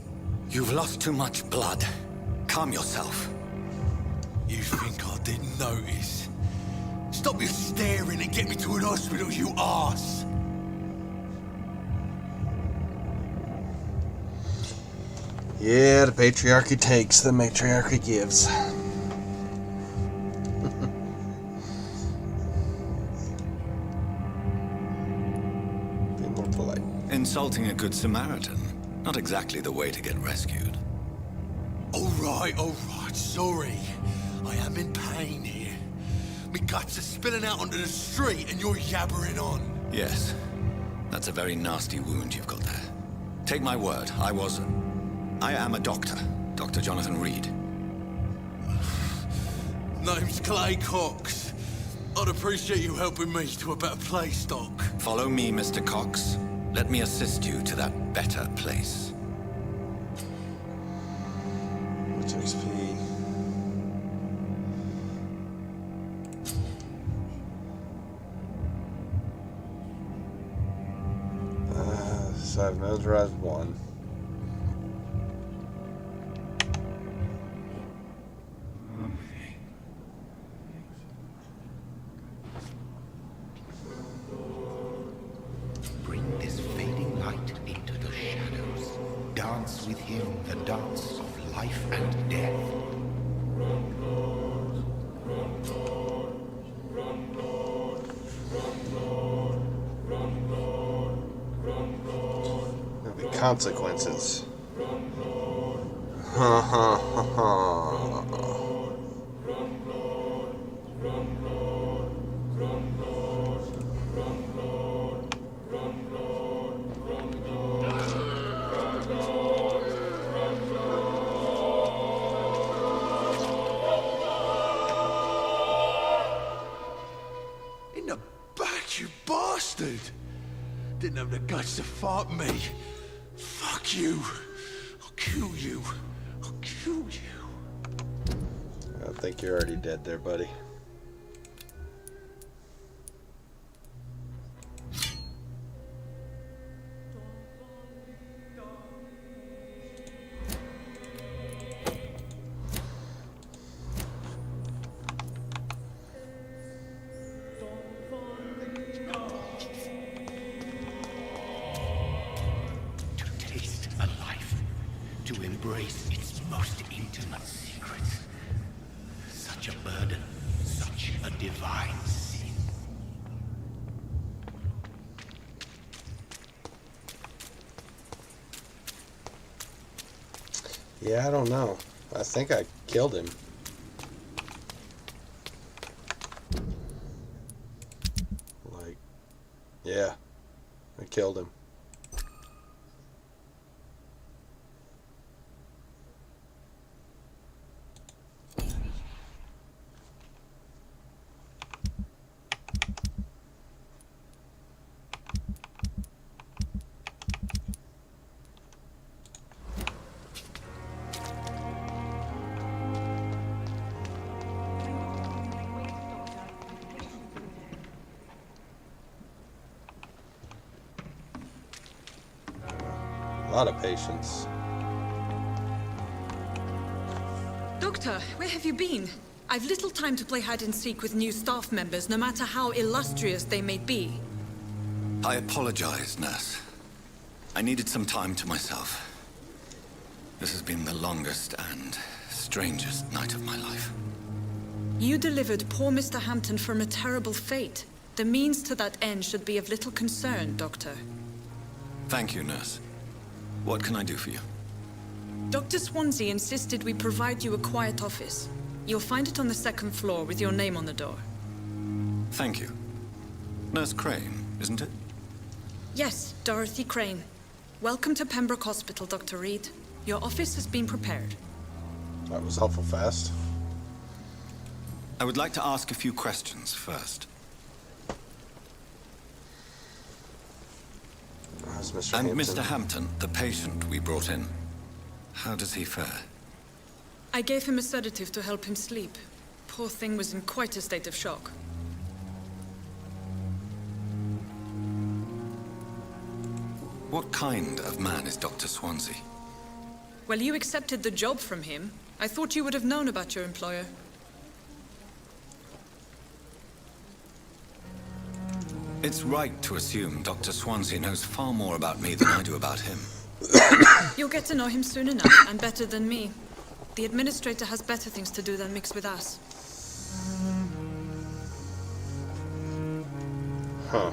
You've lost too much blood. Calm yourself. You think I didn't notice? Stop your staring and get me to an hospital, you arse. Yeah, the patriarchy takes, the matriarchy gives. Be more polite. Insulting a good Samaritan. Not exactly the way to get rescued. All right, sorry. I am in pain here. Me guts are spilling out onto the street and you're yabbering on. Yes. That's a very nasty wound you've got there. Take my word, I am a doctor. Dr. Jonathan Reed. Name's Clay Cox. I'd appreciate you helping me to a better place, Doc. Follow me, Mr. Cox. Let me assist you to that better place. Which XP? So I've militarized 1. Bring this fading light into the shadows. Dance with him the dance of life and death. There'll be consequences. Ha ha ha ha. In the back, you bastard! Didn't have the guts to fight me. Fuck you. I'll kill you. I'll kill you. I think you're already dead there, buddy. To embrace its most intimate secrets. Such a burden, such a divine sin. Yeah, I don't know. I think I killed him. Like, yeah. I killed him. A lot of patience. Doctor, where have you been? I've little time to play hide and seek with new staff members, no matter how illustrious they may be. I apologize, nurse. I needed some time to myself. This has been the longest and strangest night of my life. You delivered poor Mr. Hampton from a terrible fate. The means to that end should be of little concern, Doctor. Thank you, nurse. What can I do for you? Dr. Swansea insisted we provide you a quiet office. You'll find it on the second floor with your name on the door. Thank you. Nurse Crane, isn't it? Yes, Dorothy Crane. Welcome to Pembroke Hospital, Dr. Reed. Your office has been prepared. That was awful fast. I would like to ask a few questions first. How's Mr. And Hampton? Mr. Hampton, the patient we brought in. How does he fare? I gave him a sedative to help him sleep. Poor thing was in quite a state of shock. What kind of man is Dr. Swansea? Well, you accepted the job from him. I thought you would have known about your employer. It's right to assume Dr. Swansea knows far more about me than I do about him. You'll get to know him soon enough, and better than me. The administrator has better things to do than mix with us. Huh.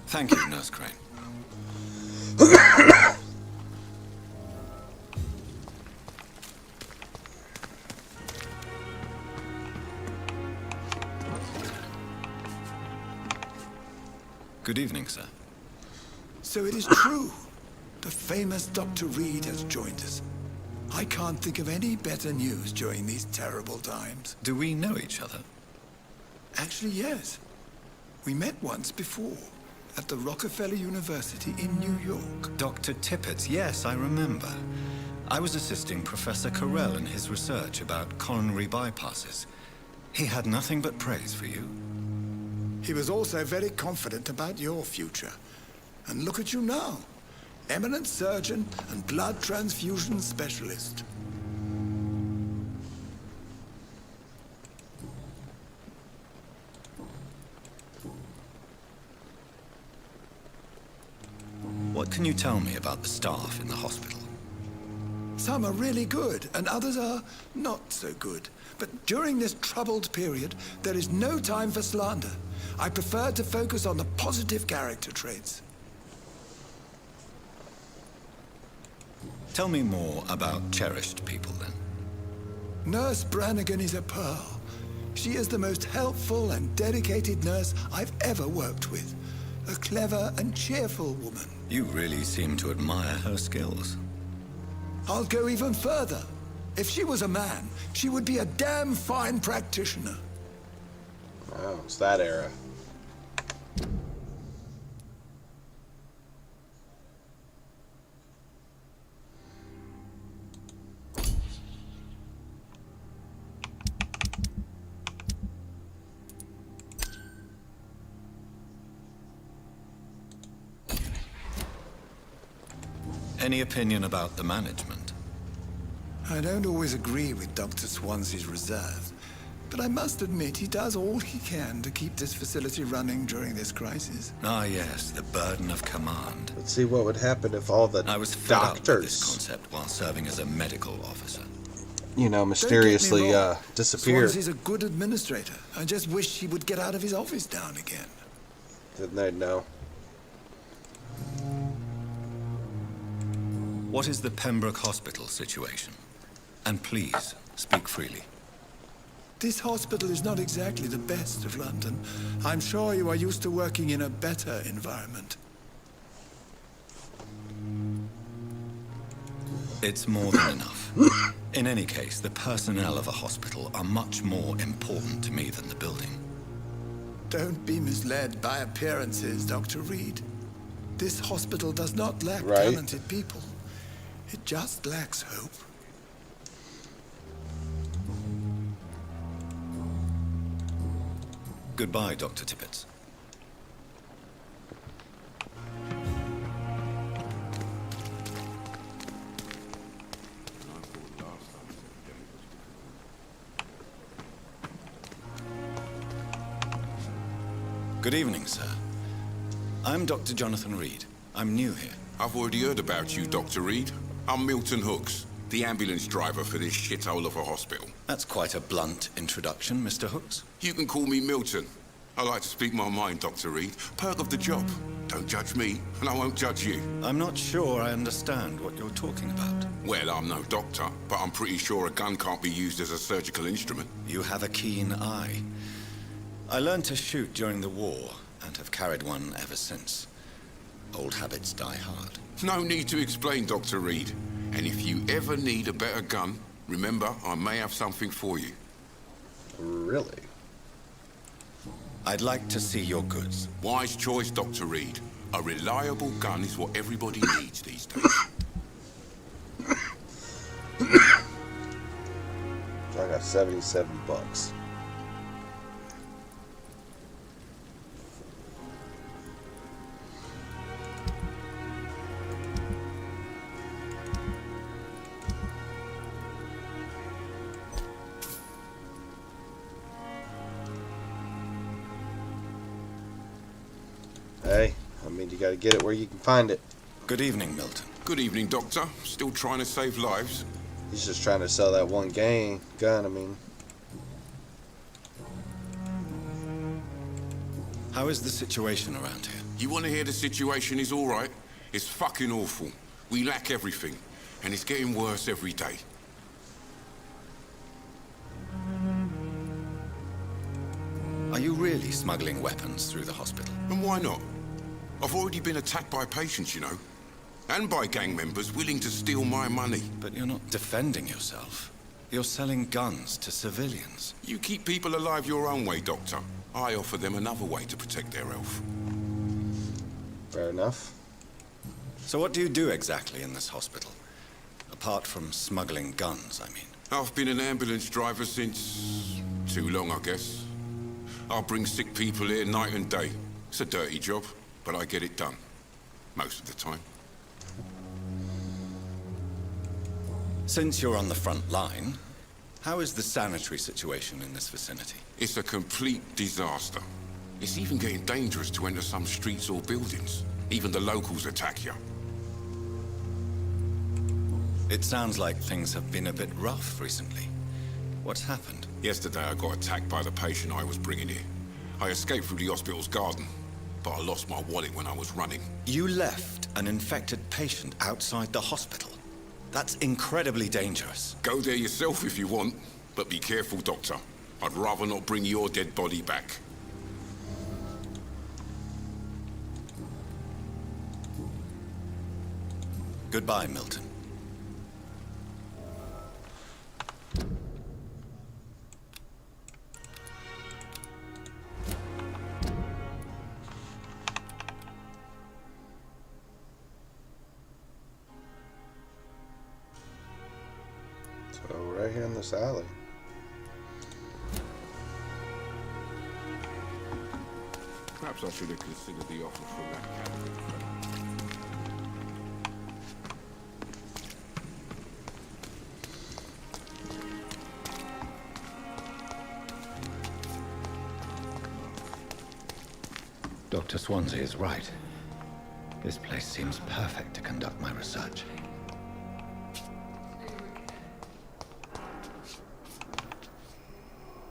Thank you, Nurse Crane. Good evening, sir. So it is true. The famous Dr. Reed has joined us. I can't think of any better news during these terrible times. Do we know each other? Actually, yes. We met once before, at the Rockefeller University in New York. Dr. Tippett, yes, I remember. I was assisting Professor Carell in his research about coronary bypasses. He had nothing but praise for you. He was also very confident about your future. And look at you now. Eminent surgeon and blood transfusion specialist. What can you tell me about the staff in the hospital? Some are really good, and others are not so good. But during this troubled period, there is no time for slander. I prefer to focus on the positive character traits. Tell me more about cherished people, then. Nurse Brannigan is a pearl. She is the most helpful and dedicated nurse I've ever worked with. A clever and cheerful woman. You really seem to admire her skills. I'll go even further. If she was a man, she would be a damn fine practitioner. Oh, it's that era. Any opinion about the management? I don't always agree with Dr. Swansea's reserve, but I must admit he does all he can to keep this facility running during this crisis. Ah, yes, the burden of command. Let's see what would happen if all the I was fed up with this doctors, concept while serving as a medical officer. you know, mysteriously disappeared. Swansea's a good administrator. I just wish he would get out of his office now and again. Didn't they know? What is the Pembroke Hospital situation? And please, speak freely. This hospital is not exactly the best of London. I'm sure you are used to working in a better environment. It's more than enough. In any case, the personnel of a hospital are much more important to me than the building. Don't be misled by appearances, Dr. Reed. This hospital does not lack Right. talented people. It just lacks hope. Goodbye, Dr. Tippett. Good evening, sir. I'm Dr. Jonathan Reed. I'm new here. I've already heard about you, Dr. Reed. I'm Milton Hooks, the ambulance driver for this shithole of a hospital. That's quite a blunt introduction, Mr. Hooks. You can call me Milton. I like to speak my mind, Dr. Reed. Perk of the job. Don't judge me, and I won't judge you. I'm not sure I understand what you're talking about. Well, I'm no doctor, but I'm pretty sure a gun can't be used as a surgical instrument. You have a keen eye. I learned to shoot during the war, and have carried one ever since. Old habits die hard. No need to explain, Dr. Reed. And if you ever need a better gun, remember, I may have something for you. Really? I'd like to see your goods. Wise choice, Dr. Reed. A reliable gun is what everybody needs these days. I got 77 bucks. Hey, I mean, you gotta get it where you can find it. Good evening, Milton. Good evening, Doctor. Still trying to save lives? He's just trying to sell that one gun, I mean. How is the situation around here? You want to hear the situation is all right? It's fucking awful. We lack everything, and it's getting worse every day. Are you really smuggling weapons through the hospital? And why not? I've already been attacked by patients, you know. And by gang members willing to steal my money. But you're not defending yourself. You're selling guns to civilians. You keep people alive your own way, Doctor. I offer them another way to protect their health. Fair enough. So what do you do exactly in this hospital? Apart from smuggling guns, I mean. I've been an ambulance driver since... too long, I guess. I'll bring sick people here night and day. It's a dirty job, but I get it done. Most of the time. Since you're on the front line, how is the sanitary situation in this vicinity? It's a complete disaster. It's even getting dangerous to enter some streets or buildings. Even the locals attack you. It sounds like things have been a bit rough recently. What's happened? Yesterday I got attacked by the patient I was bringing here. I escaped through the hospital's garden, but I lost my wallet when I was running. You left an infected patient outside the hospital? That's incredibly dangerous. Go there yourself if you want, but be careful, Doctor. I'd rather not bring your dead body back. Goodbye, Milton. So, right here in this alley. Perhaps I should have considered the offer from that candidate. Dr. Swansea is right. This place seems perfect to conduct my research.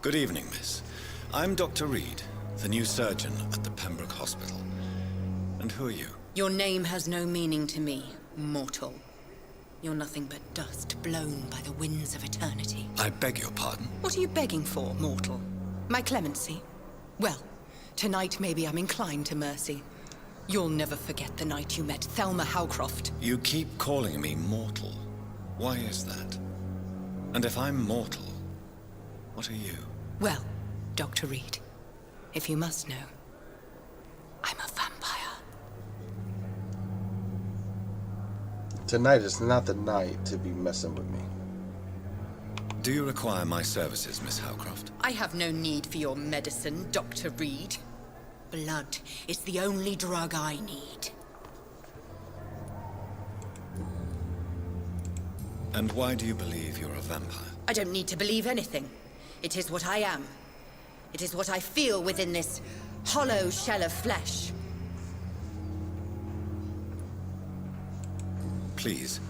Good evening, miss. I'm Dr. Reed, the new surgeon at the Pembroke Hospital. And who are you? Your name has no meaning to me, mortal. You're nothing but dust blown by the winds of eternity. I beg your pardon? What are you begging for, mortal? My clemency? Well, tonight maybe I'm inclined to mercy. You'll never forget the night you met Thelma Howcroft. You keep calling me mortal. Why is that? And if I'm mortal, what are you? Well, Dr. Reed, if you must know, I'm a vampire. Tonight is not the night to be messing with me. Do you require my services, Miss Howcroft? I have no need for your medicine, Dr. Reed. Blood is the only drug I need. And why do you believe you're a vampire? I don't need to believe anything. It is what I am. It is what I feel within this hollow shell of flesh. Please,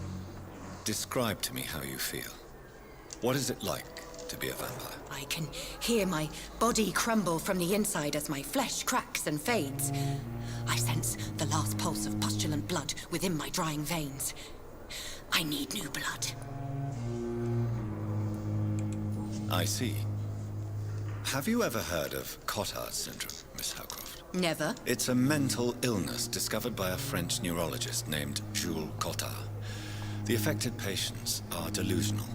describe to me how you feel. What is it like to be a vampire? I can hear my body crumble from the inside as my flesh cracks and fades. I sense the last pulse of pustulant blood within my drying veins. I need new blood. I see. Have you ever heard of Cotard syndrome, Miss Howcroft? Never. It's a mental illness discovered by a French neurologist named Jules Cotard. The affected patients are delusional.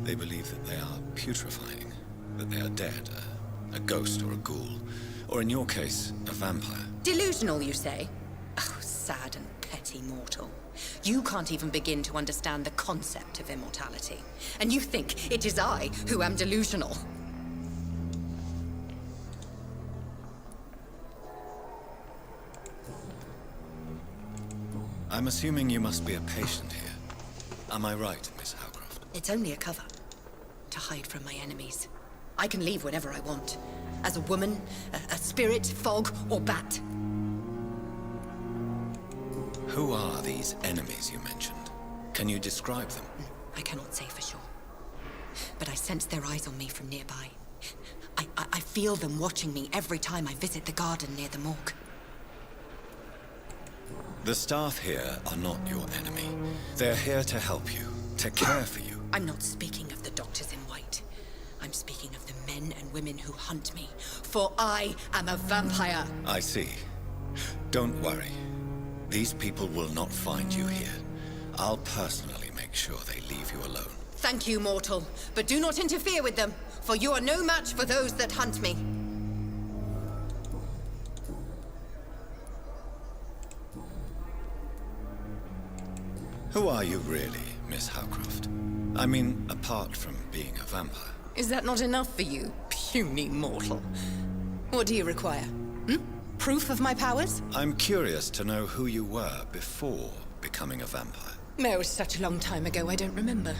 They believe that they are putrefying, that they are dead, a ghost or a ghoul, or in your case, a vampire. Delusional, you say? Oh, sad and petty mortal. You can't even begin to understand the concept of immortality. And you think it is I who am delusional. I'm assuming you must be a patient here. Am I right, Miss Howcroft? It's only a cover. To hide from my enemies. I can leave whenever I want. As a woman, a spirit, fog, or bat. Who are these enemies you mentioned? Can you describe them? I cannot say for sure. But I sense their eyes on me from nearby. I feel them watching me every time I visit the garden near the morgue. The staff here are not your enemy. They're here to help you, to care for you. I'm not speaking of the doctors in white. I'm speaking of the men and women who hunt me. For I am a vampire. I see. Don't worry. These people will not find you here. I'll personally make sure they leave you alone. Thank you, mortal. But do not interfere with them, for you are no match for those that hunt me. Who are you really, Miss Howcroft? I mean, apart from being a vampire. Is that not enough for you, puny mortal? What do you require? Proof of my powers? I'm curious to know who you were before becoming a vampire. It was such a long time ago, I don't remember.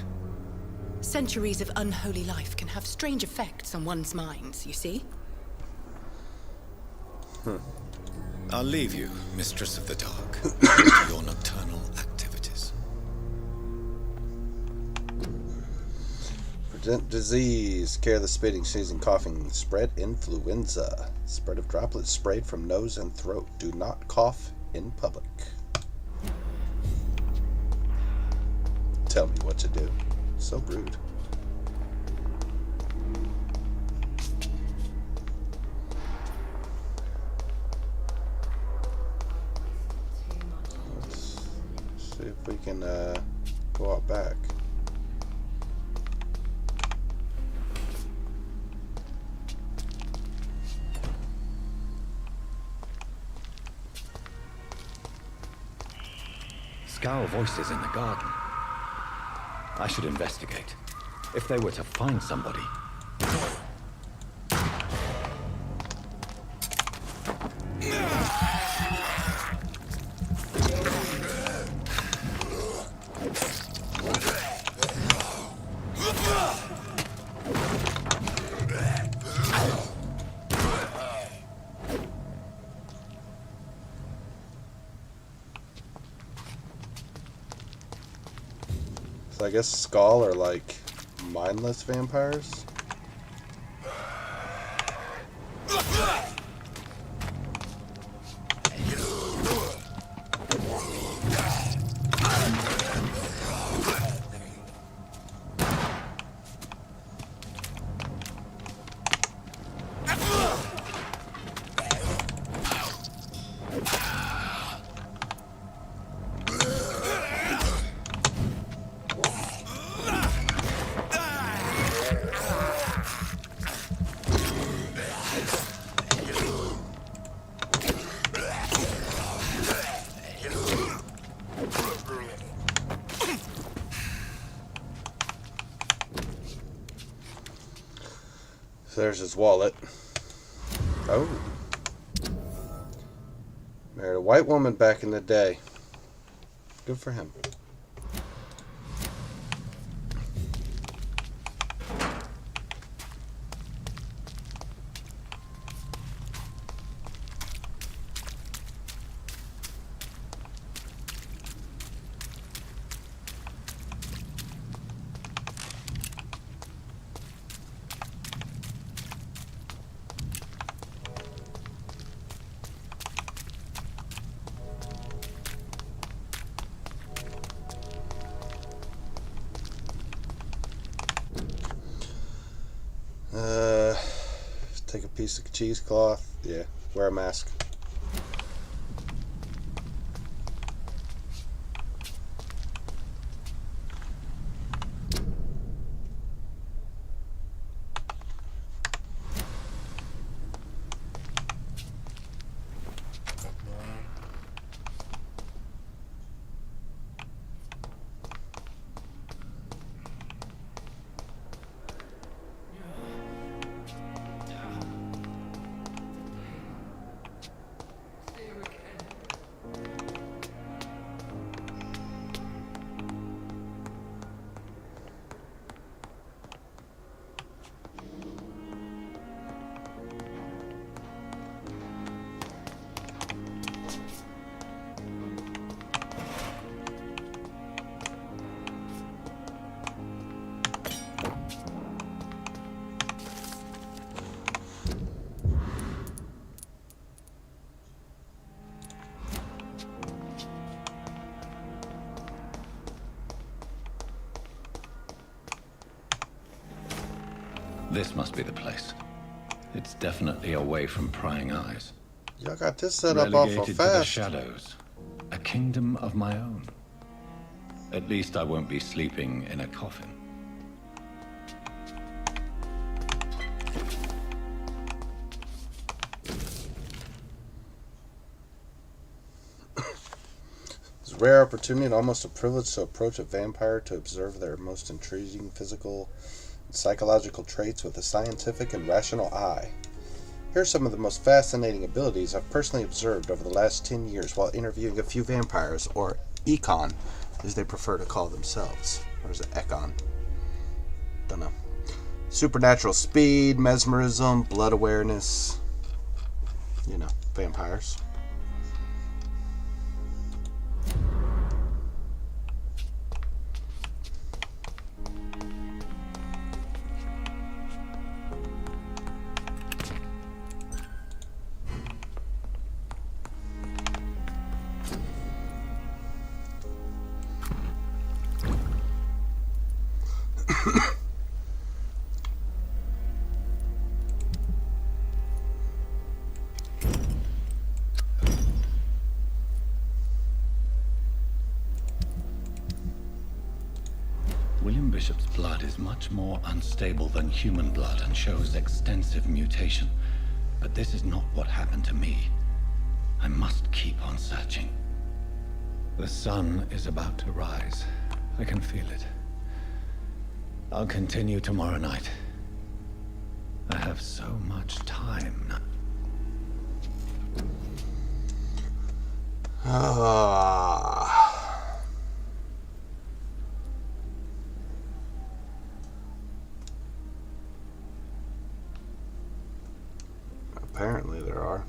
Centuries of unholy life can have strange effects on one's minds, you see? I'll leave you, Mistress of the Dark, to your nocturnal activities. Prevent disease, care the spitting, sneezing, coughing, spread influenza, spread of droplets sprayed from nose and throat. Do not cough in public. Tell me what to do. So rude. Let's see if we can go out back. Scowl voices in the garden. I should investigate. If they were to find somebody. So I guess Skull are like mindless vampires. There's his wallet. Oh. Married a white woman back in the day. Good for him. Take a piece of cheesecloth. Yeah, wear a mask. This must be the place. It's definitely away from prying eyes. Y'all got this set up awful Relegated to the fast. shadows. A kingdom of my own. At least I won't be sleeping in a coffin. It's a rare opportunity and almost a privilege to approach a vampire to observe their most intriguing physical and psychological traits with a scientific and rational eye. Here are some of the most fascinating abilities I've personally observed over the last 10 years while interviewing a few vampires, or econ, as they prefer to call themselves. Or is it econ? Don't know. Supernatural speed, mesmerism, blood awareness. You know, vampires. William Bishop's blood is much more unstable than human blood and shows extensive mutation. But this is not what happened to me. I must keep on searching. The sun is about to rise. I can feel it. I'll continue tomorrow night. I have so much time now. Apparently there are.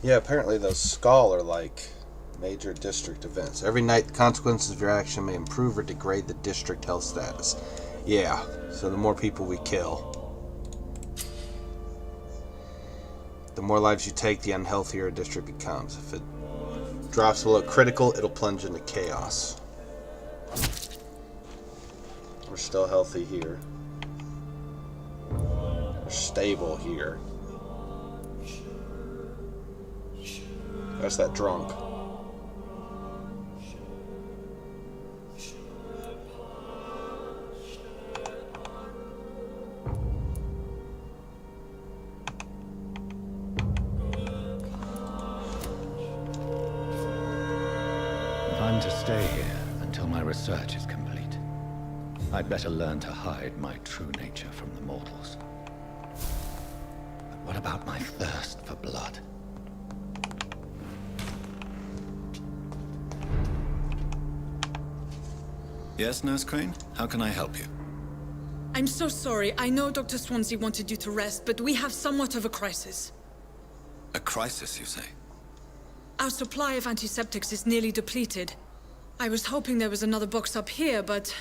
Yeah, apparently those Skull are like major district events. Every night, the consequences of your action may improve or degrade the district health status. Yeah, so the more people we kill, the more lives you take, the unhealthier a district becomes. If it drops below critical, it'll plunge into chaos. We're still healthy here. We're stable here. That's that drunk. If I'm to stay here until my research is complete, I'd better learn to hide my true nature from the mortals. But what about my thirst for blood? Yes, Nurse Crane? How can I help you? I'm so sorry. I know Dr. Swansea wanted you to rest, but we have somewhat of a crisis. A crisis, you say? Our supply of antiseptics is nearly depleted. I was hoping there was another box up here, but...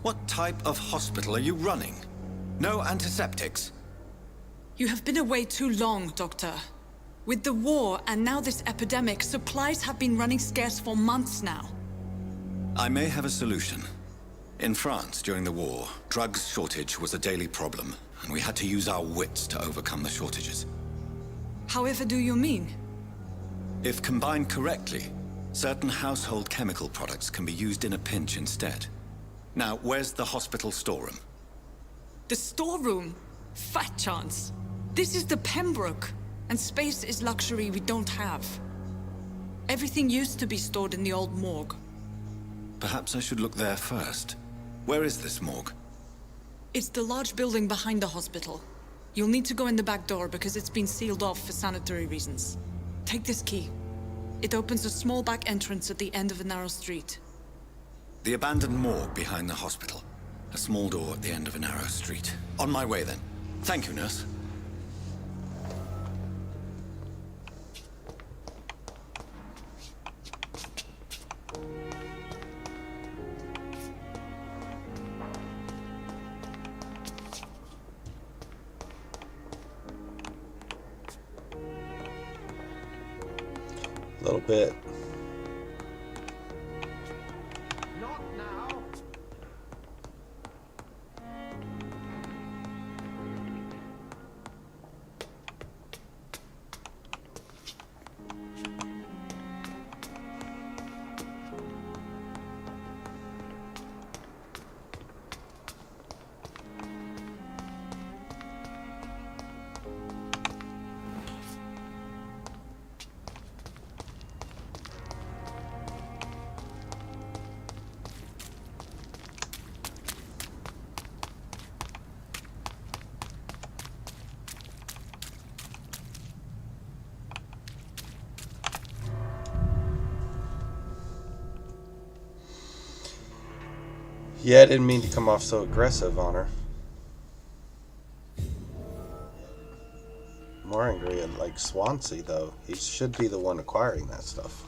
What type of hospital are you running? No antiseptics? You have been away too long, Doctor. With the war and now this epidemic, supplies have been running scarce for months now. I may have a solution. In France, during the war, drugs shortage was a daily problem, and we had to use our wits to overcome the shortages. However do you mean? If combined correctly, certain household chemical products can be used in a pinch instead. Now, where's the hospital storeroom? The storeroom? Fat chance. This is the Pembroke, and space is luxury we don't have. Everything used to be stored in the old morgue. Perhaps I should look there first. Where is this morgue? It's the large building behind the hospital. You'll need to go in the back door because it's been sealed off for sanitary reasons. Take this key. It opens a small back entrance at the end of a narrow street. The abandoned morgue behind the hospital. A small door at the end of a narrow street. On my way, then. Thank you, nurse. A little bit. Yeah, I didn't mean to come off so aggressive on her. More angry at, like, Swansea, though. He should be the one acquiring that stuff.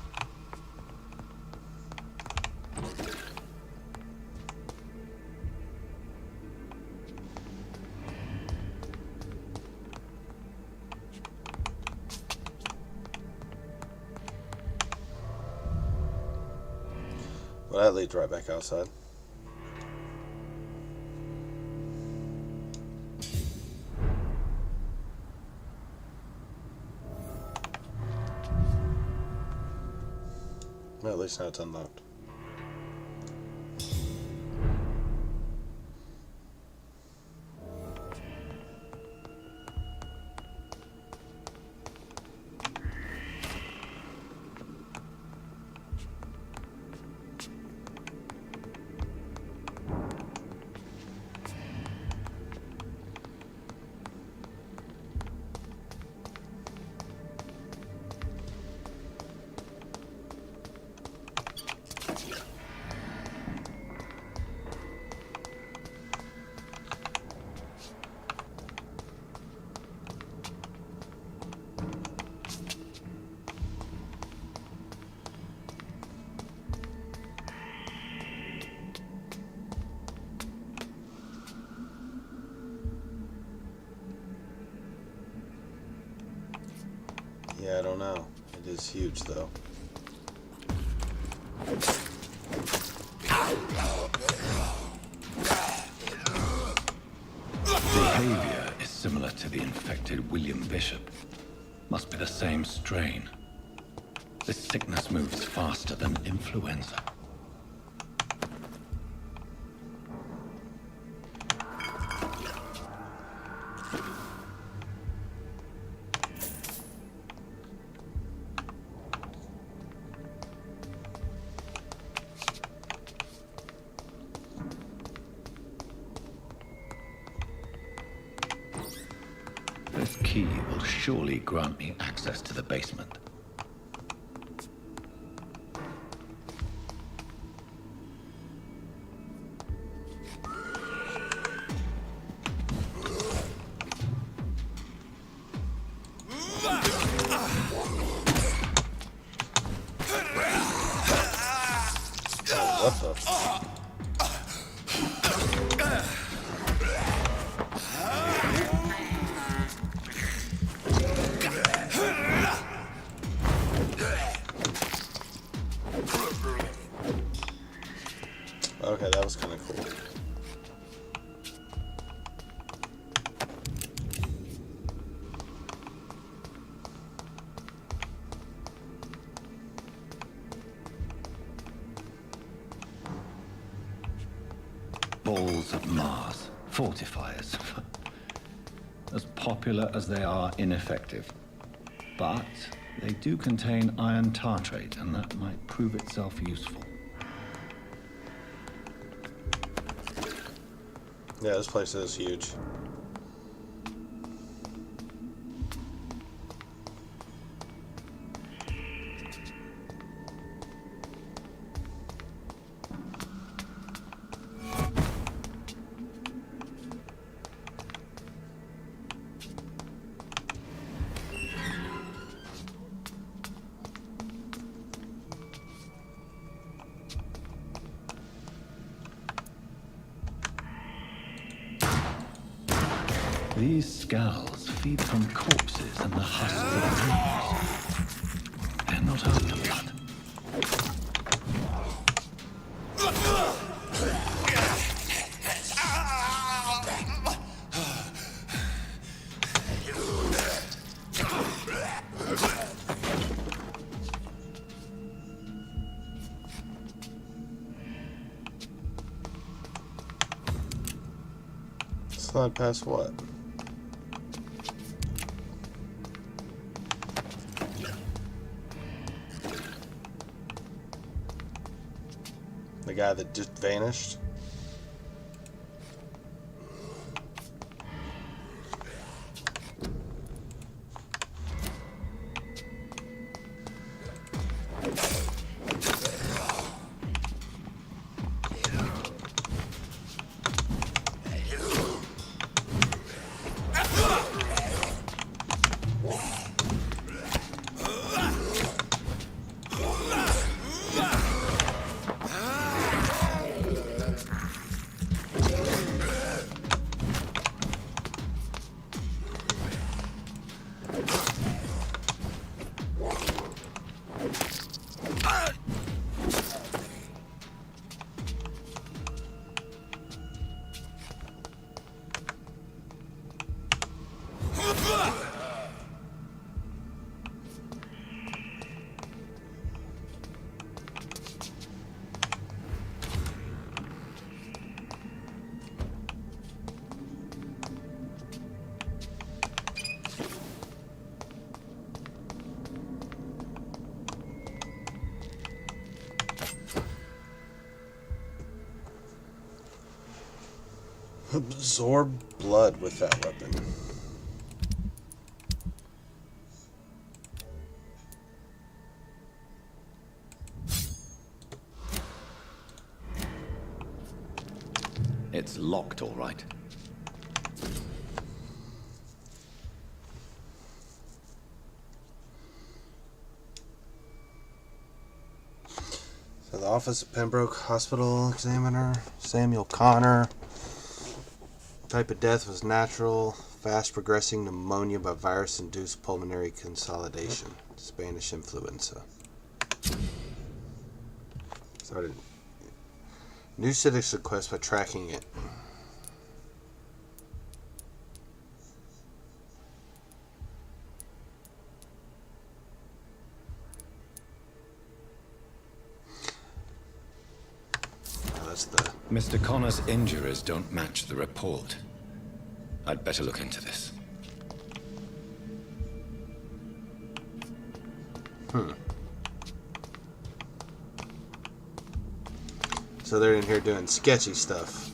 Well, that leads right back outside. Well, at least now it's unlocked. Yeah, I don't know. It is huge, though. Behavior is similar to the infected William Bishop. Must be the same strain. This sickness moves faster than influenza. This key will surely grant me access to the basement. What the f- Okay, that was kind of cool. Balls of Mars, fortifiers. As popular as they are ineffective. But they do contain iron tartrate, and that might prove itself useful. Yeah, this place is huge. These skulls feed from corpses and the husks of dreams. They're not after blood. Slide past what? The guy that just vanished? Absorb blood with that weapon. It's locked, all right. So the Office of Pembroke Hospital Examiner, Samuel Connor. Type of death was natural. Fast progressing pneumonia by virus-induced pulmonary consolidation. Spanish influenza. Started. New citizen quest by tracking it. Mr. Connor's injuries don't match the report. I'd better look into this. So they're in here doing sketchy stuff.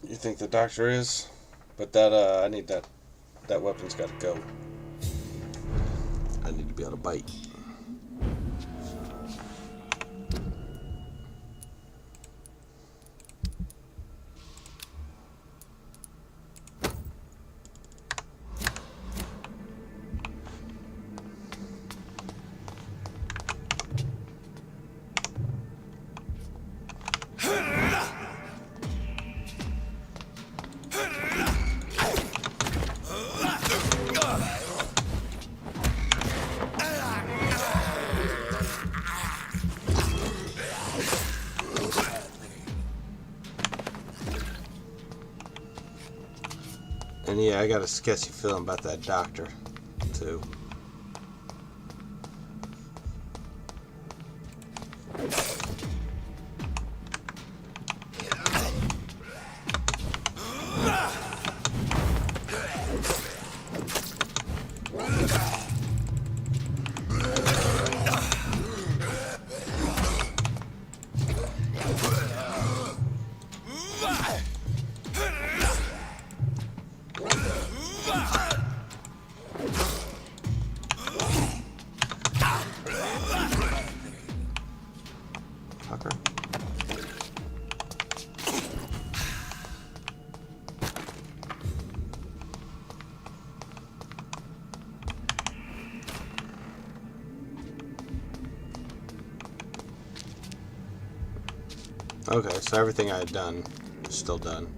You think the doctor is? But that, I need that weapon's gotta go. I need to be able to bite. And yeah, I got a sketchy feeling about that doctor, too. Okay, so everything I had done is still done.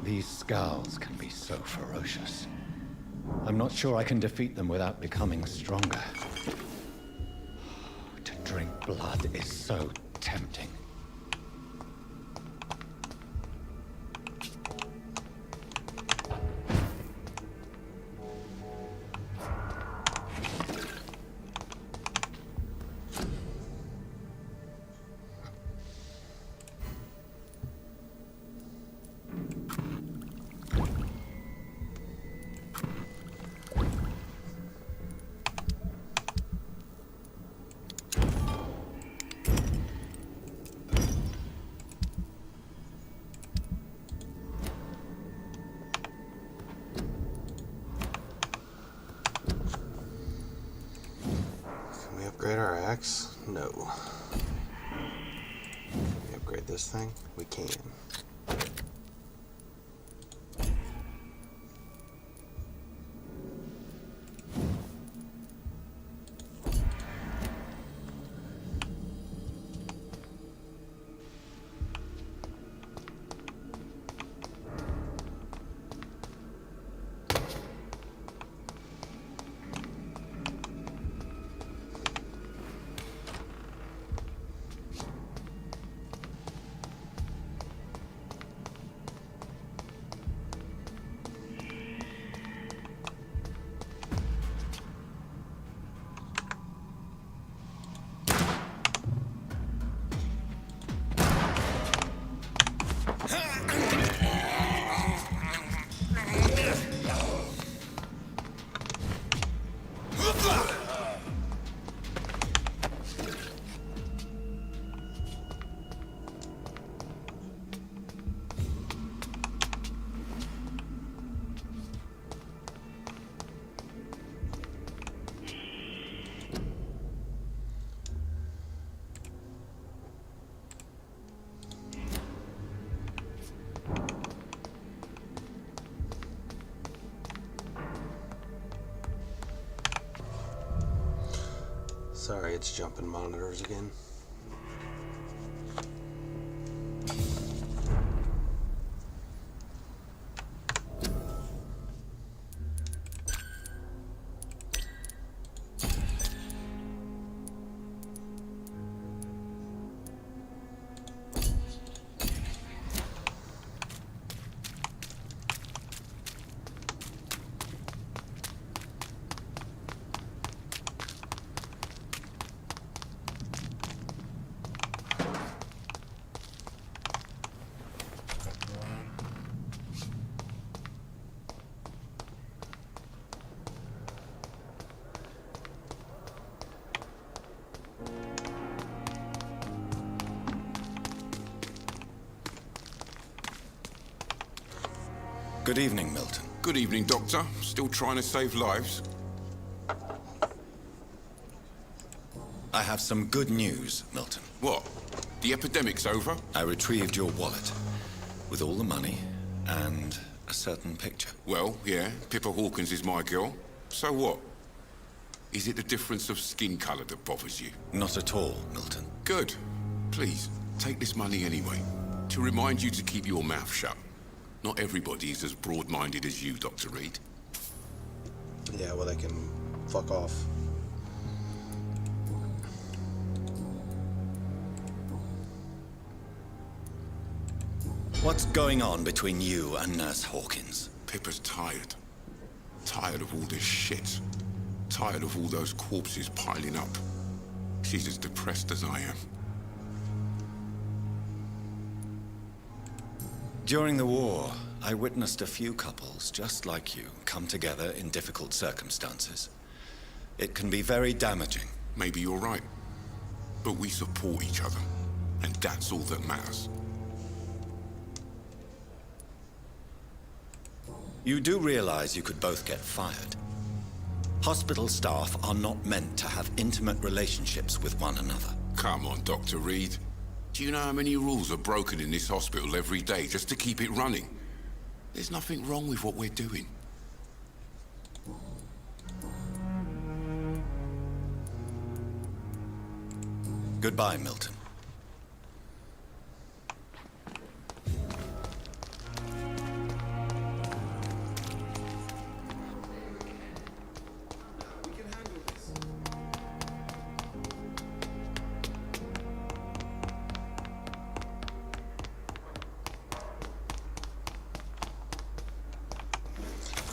These scowls can be so ferocious. I'm not sure I can defeat them without becoming stronger. To drink blood is so tempting. Upgrade our axe? No. Can we upgrade this thing? We can. Sorry, it's jumping monitors again. Good evening, Milton. Good evening, Doctor. Still trying to save lives? I have some good news, Milton. What? The epidemic's over? I retrieved your wallet with all the money and a certain picture. Well, yeah, Pippa Hawkins is my girl. So what? Is it the difference of skin colour that bothers you? Not at all, Milton. Good. Please, take this money anyway. To remind you to keep your mouth shut. Not everybody is as broad-minded as you, Dr. Reed. Yeah, well, they can fuck off. What's going on between you and Nurse Hawkins? Pippa's tired. Tired of all this shit. Tired of all those corpses piling up. She's as depressed as I am. During the war, I witnessed a few couples just like you come together in difficult circumstances. It can be very damaging. Maybe you're right. But we support each other. And that's all that matters. You do realize you could both get fired. Hospital staff are not meant to have intimate relationships with one another. Come on, Dr. Reed. Do you know how many rules are broken in this hospital every day just to keep it running? There's nothing wrong with what we're doing. Goodbye, Milton.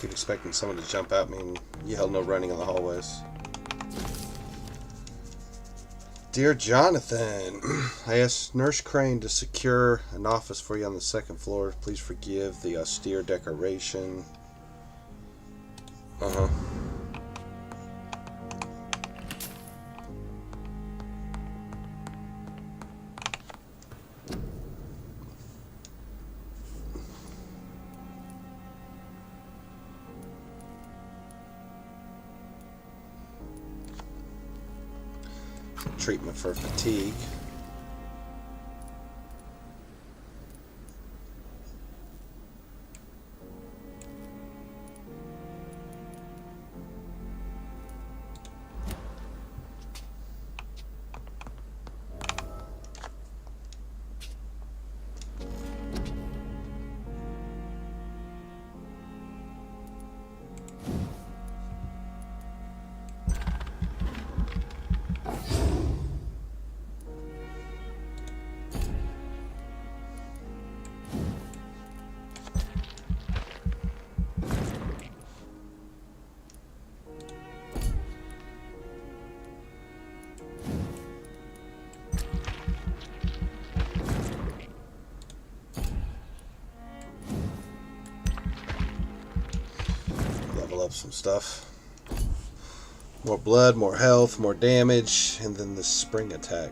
Keep expecting someone to jump at me and yell no running in the hallways. Dear Jonathan, I asked Nurse Crane to secure an office for you on the second floor. Please forgive the austere decoration. Treatment for fatigue. Up some stuff. More blood, more health, more damage, and then the spring attack.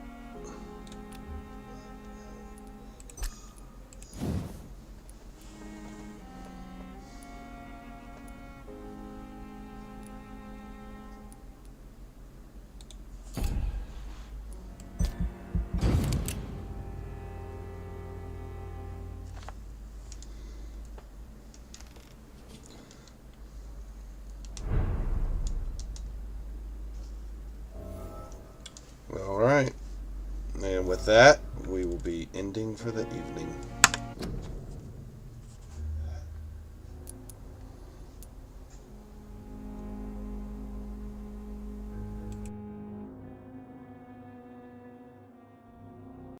Alright, and with that, we will be ending for the evening.